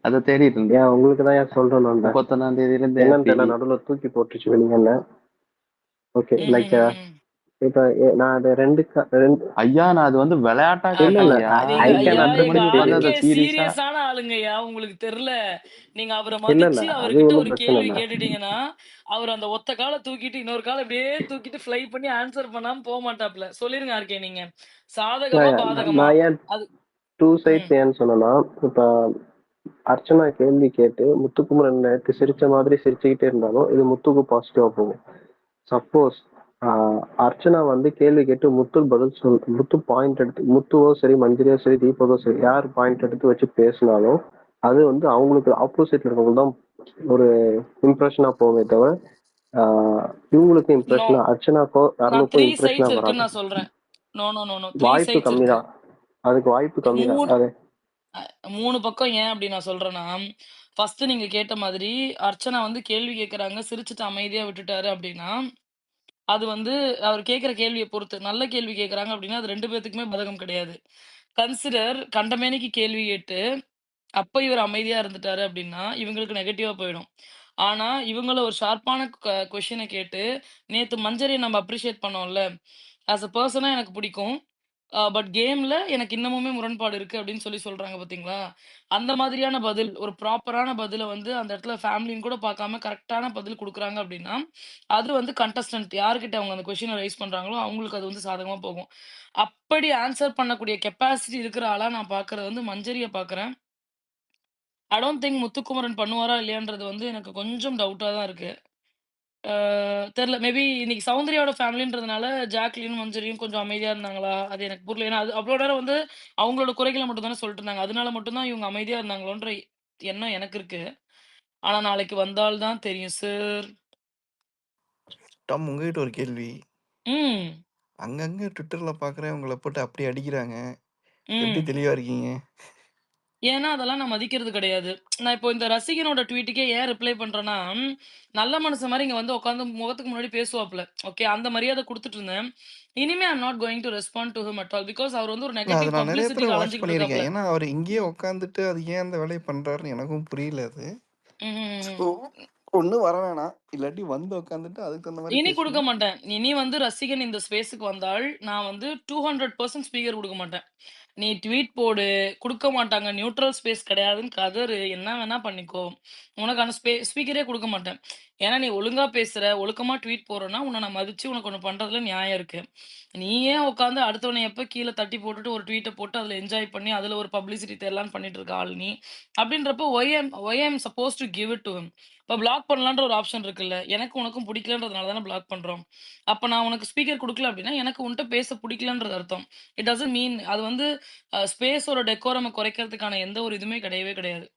C: அதை தேடிட்டு இருந்தேன்.
E: ஏன் உங்களுக்கு தான் ஏன் சொல்றேன் நான்
C: 31ஆம் தேதியிலேருந்து
E: என்னன்னு
C: ஹாப்பி.
E: தெரியல, நடுவில் தூக்கி போட்டுருச்சு வெளியே என்ன. ஓகே லைக்
A: ம்ஹ்ஹ்ம்.
E: இப்போ நான் அது ரெண்டு
C: ஐயா நான் அது வந்து விளையாட்டா
E: இல்ல
C: கேட்டேன்
E: இல்ல
C: ஐயா.
A: நீங்க
E: ஐ
C: நீங்க
E: கேன்
A: ஐயா
C: 2
A: எங்க
C: மணிக்கு
E: அண்டர்ஸ்டாண்ட்
C: உட்காந்து அதை
A: ஆர்கே
C: சீரியஸா
A: சீரியஸான ஆளுங்கய்யா. உங்களுக்கு தெரியல. நீங்க அவர
E: இல்ல
A: மதிச்சு
E: அது
A: அவர்கிட்ட
E: ஒன்றும்
A: ஒரு
E: பிரச்சனை
A: கேள்வி
E: இல்லை.
A: கேட்டுட்டீங்கன்னா, அவர் அந்த ஒத்த கால தூக்கிட்டு இன்னொரு கால இப்படியே தூக்கிட்டு ஃப்ளை பண்ணி ஆன்சர் பண்ணாம போமாட்டாப்ல. சொல்லிருங்க ஆர்கே நீங்க. சாதகமா, பாதகமா?
E: நான் ஏன்
A: அது
E: டூ
A: ம்.
E: சைட்ஸ் ஏன்னு சொன்னேன்னா, இப்போ அர்ச்சனா கேள்வி கேட்டு முத்துக்குமரன் நேரத்து சிரிச்ச மாதிரி சிரிச்சுக்கிட்டே இருந்தாலும் இது முத்துக்கு பாசிட்டிவா போகும். சப்போஸ் அர்ச்சனா வந்து கேள்வி கேட்டு முத்து பாயிண்ட் எடுத்து, முத்துவோ சரி மஞ்சரியோ சரி தீபகோ சரி யார் பாயிண்ட் எடுத்து வச்சு பேசினாலும் அது வந்து அவங்களுக்கு ஆப்போசிட்ல இருக்கவங்களுக்கு தான் ஒரு இம்ப்ரெஷனா போகுமே தவிர இவங்களுக்கு
A: நோ.
E: இம்ப்ரெஷனா அர்ச்சனாக்கோ
A: நான்
E: யாருக்கும்
A: 3
E: இம்ப்ரெஷனா
A: சைட்ஸ் இருக்குன்னு
E: வராது.
A: நான் சொல்றேன். No, no, no, no. 3
E: வாய்ப்பு
A: சைட்ஸ்
E: கம்மி
A: இருக்கு.
E: தான், அதுக்கு வாய்ப்பு கம்மி தான்.
A: 3
E: அது
A: 3 பக்கம் ஏன் அப்படி நான் சொல்றேன்னா, ஃபர்ஸ்ட் நீங்க கேட்ட மாதிரி அர்ச்சனா வந்து கேள்வி கேட்கறாங்க. சிரிச்சுட்டு அமைதியா விட்டுட்டாரு அப்படின்னா, அது வந்து அவர் கேட்கிற கேள்விய பொறுத்து. நல்ல கேள்வி கேட்கறாங்க அப்படின்னா, அது 2 பேத்துக்குமே பாதகம் கிடையாது. கன்சிடர் கண்டமேனிக்கு கேள்வி கேட்டு, அப்ப இவர் அமைதியா இருந்துட்டாரு அப்படின்னா, இவங்களுக்கு நெகட்டிவா போயிடும். ஆனா, இவங்கள ஒரு ஷார்ப்பான கொஸ்டின கேட்டு, நேத்து மஞ்சரிய நம்ம அப்ரிஷியேட் பண்ணோம்ல. ஆஸ் அ பெர்சனா எனக்கு பிடிக்கும். பட் கேம்ல எனக்கு இன்னமுமே முரண்பாடு இருக்கு அப்படின்னு சொல்றாங்க பார்த்தீங்களா? அந்த மாதிரியான பதில், ஒரு ப்ராப்பரான பதில வந்து அந்த இடத்துல ஃபேமிலின்னு கூட பார்க்காம கரெக்ட்டான பதில் குடுக்குறாங்க அப்படின்னா, அது வந்து கண்டஸ்டன்ட் யார்கிட்ட அவங்க அந்த கொஸ்டின ரைஸ் பண்றாங்களோ, அவங்களுக்கு அது வந்து சாதகமா போகும். அப்படி ஆன்சர் பண்ணக்கூடிய கெப்பாசிட்டி இருக்கிற ஆளா நான் பார்க்குறது வந்து மஞ்சரிய பார்க்குறேன். ஐ டோன்ட் திங்க் முத்துக்குமரன் பண்ணுவாரா இல்லையான்றது வந்து எனக்கு கொஞ்சம் டவுட்டா தான் இருக்கு. தெரியல. மேபி இன்னைக்கு சௌந்தர்யாவோட ஃபேமிலின்றதுனால ஜாக்லின், மஞ்சரியும் கொஞ்சம் அமைதியா இருந்தாங்களா? அது எனக்கு புரியல. ஏன்னா, அது அவ்வளோ நேரம் வந்து அவங்களோட குறைகள மட்டும் தானே சொல்லிட்டு இருந்தாங்க. அதனால மட்டும் தான் இவங்க அமைதியா இருந்தாங்களோன்ற எண்ணம் எனக்கு இருக்கு. ஆனா நாளைக்கு வந்தால் தான் தெரியும் சார்.
F: டாம் உங்ககிட்ட ஒரு கேள்வி.
A: ம்.
F: அங்கங்க ட்விட்டர்ல பார்க்குறேன் உங்கள போட்டு அப்படி அடிக்கிறாங்க. எப்படி
A: ம்.
F: தெளிவா இருக்கீங்க?
A: ஏன்னா, அதெல்லாம் நான் மதிக்கிறது கிடையாது. நான் இப்போ இந்த ரசிகனோட ட்வீட்டுக்கே ஏன் ரிப்ளை பண்றேன்னா, நல்ல மனுஷன் மாரி இங்க வந்து உட்கார்ந்து முகத்துக்கு முன்னாடி பேசுவாப்ல. ஓகே. அந்த மரியாதை குடுத்துட்டு இருந்தேன். இனிமே I am not going to respond to him at all. Because அவர் வந்து ஒரு
F: இல்ல அது
A: நெகட்டிவ்
F: நான் நெறைய பேர
A: பப்ளிசிட்டிக்கு
F: வாட்ச்
A: அலைஞ்சுகிட்டு
F: பண்ணியிருக்கேன்.
A: இருக்காப்ல.
F: ஏன்னா, அவரு இங்கேயே உட்காந்துட்டு அது ஏன் அந்த வேலைய பண்றாருன்னு எனக்கும் புரியல அது.
A: ம்ஹ்ஹ்ம்.
F: ஸோ ஒண்ணு வர வேணாம். இல்லாட்டி வந்து உட்காந்துட்டு அதுக்கு தகுந்த மாரி
A: இனி குடுக்க
F: பேசுங்க.
A: மாட்டேன். இனி வந்து ரசிகன் இந்த ஸ்பேஸ்க்கு வந்தால், நான் வந்து 200% ஸ்பீக்கர் குடுக்க மாட்டேன். நீ ட்வீட் போடு, குடுக்க மாட்டாங்க. நியூட்ரல் ஸ்பேஸ் கிடையாதுன்னு கதறு. என்ன வேணா பண்ணிக்கோ. உனக்கான ஸ்பீக்கரே குடுக்க மாட்டேன். ஏன்னா, நீ ஒழுங்கா பேசுற, ஒழுக்கமா ட்வீட் போடுறன்னா, உன்ன நான் மதிச்சு உனக்கு ஒண்ணு பண்றதுல நியாயம் இருக்கு. நீயே உட்காந்து அடுத்தவன எப்ப கீழ தட்டி போட்டுட்டு ஒரு ட்வீட்ட போட்டு அதுல என்ஜாய் பண்ணி, அதுல ஒரு பப்ளிசிட்டி தேடலான்னு பண்ணிட்டு இருக்க ஆள் நீ. அப்படின்றப்போ why I am supposed to give it to him. இப்ப பிளாக் பண்ணலான்ற ஒரு ஆப்ஷன் இருக்குல்ல. எனக்கு உனக்கும் பிடிக்கலன்றதுனால தானே பிளாக் பண்றோம். அப்ப நான் உனக்கு ஸ்பீக்கர் குடுக்கல அப்படின்னா, எனக்கு உன்ட்ட பேச பிடிக்கலன்றது அர்த்தம். இட் டசன்ட் மீன் அது வந்து ஸ்பேஸோட டெக்கோரம குறைக்கிறதுக்கான எந்த ஒரு இதுவுமே கிடையவே கிடையாது.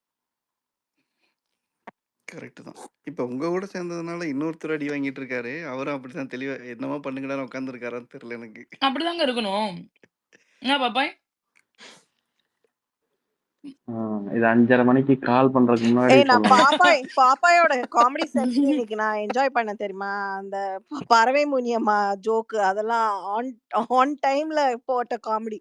F: கரெக்ட் தான். இப்ப உங்க கூட சேர்ந்ததுனால இன்னொருத்தர் அடி வாங்கிட்டு இருக்காரு. அவரும் அப்படித்தான் தெளிவா என்னமோ பண்ணுங்கடான்னு உட்கார்ந்துருக்காரான்னு தெரியல எனக்கு.
A: அப்படிதாங்க இருக்கணும். என்ன பாப்பாய்?
C: இது 5:30 மணிக்கு கால் பண்றதுக்கு முன்னாடி
G: ஏய் நான்
C: சொல்லணும்.
G: பாப்பாயோட காமெடி சென்ஸ் இன்னைக்கு நான் என்ஜாய் பண்ண தெரியுமா? அந்த பறவை முனியம்மா ஜோக்கு அதெல்லாம் ஆன் ஆன் டைம்ல போட்ட காமெடி.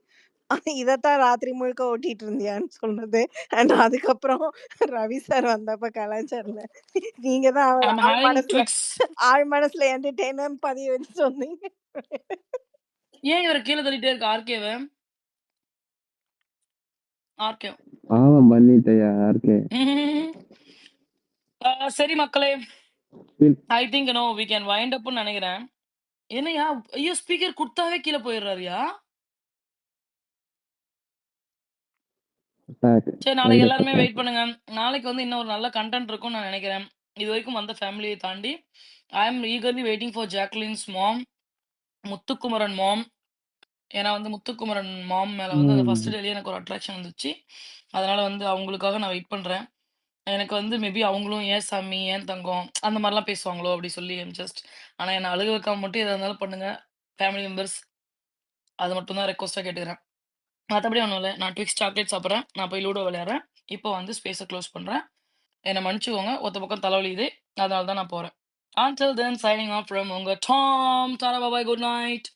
G: இதத்தான் ராத்திரி முழுக்க ஓட்டிட்டு இருந்தியான்னு சொன்னது. அண்ட் அதுக்கப்புறம் ரவி சார் வந்தப்ப கலாச்சார்ல நீங்க தான்
A: ஐ அம் ஹேவிங் ட்விக்ஸ்.
G: ஆழ் மனசுல என்டர்டெய்னர் பதிய வச்சு சொன்னீங்க.
A: ஏன் இவர கீழ தள்ளிட்டே இருக்க ஆர்கேவ? ஆர்கே.
C: பாவம் பண்ணிட்டயா ஆர்கே.
A: சரி மக்களே. I think we can wind அப்னு நினைக்கிறேன். என்னய்யா? ஐயோ! ஸ்பீக்கர் குடுத்தாவே கீழ போயிடுறாருயா? சரி நாளைக்கு எல்லாருமே வெயிட் பண்ணுங்க. நாளைக்கு வந்து இன்னும் ஒரு நல்ல கன்டென்ட் இருக்கும்னு நான் நினைக்கிறேன். இதுவரைக்கும் வந்த ஃபேமிலியை தாண்டி ஐ அம் ஈகர்லி வெயிட்டிங் ஃபார் ஜாக்லின்ஸ் மாம், முத்துக்குமரன் மாம். ஏன்னா வந்து முத்துக்குமரன் மாம் மேல வந்து அந்த ஃபர்ஸ்ட் டேலயே எனக்கு ஒரு அட்ராக்ஷன் வந்துச்சு. அதனால வந்து அவங்களுக்காக நான் வெயிட் பண்றேன். எனக்கு வந்து மேபி அவங்களும் "ஏன் சாமி, ஏன் தங்கம்" அந்த மாரிலாம் பேசுவாங்களோ அப்படி சொல்லி ஜஸ்ட் ஆனா என்ன அழுக வைக்காம மட்டும் எதா இருந்தாலும் பண்ணுங்க. Family members. அது மட்டும் தான் ரெக்வெஸ்ட்டா கேட்டுக்கிறேன். மத்தபடி ஒண்ணும் இல்ல. நான் ட்விக்ஸ் சாக்லேட் சாப்பிடுறேன். நான் போய் லூடோ விளையாடுறேன். இப்போ வந்து ஸ்பேஸ க்ளோஸ் பண்றேன். என்ன மன்னிச்சுக்கோங்க. ஒத்த பக்கம் தலைவலிக்குது. அதனால தான் நான் போறேன். Until then signing off from உங்க Tom. Tata bye. Good night.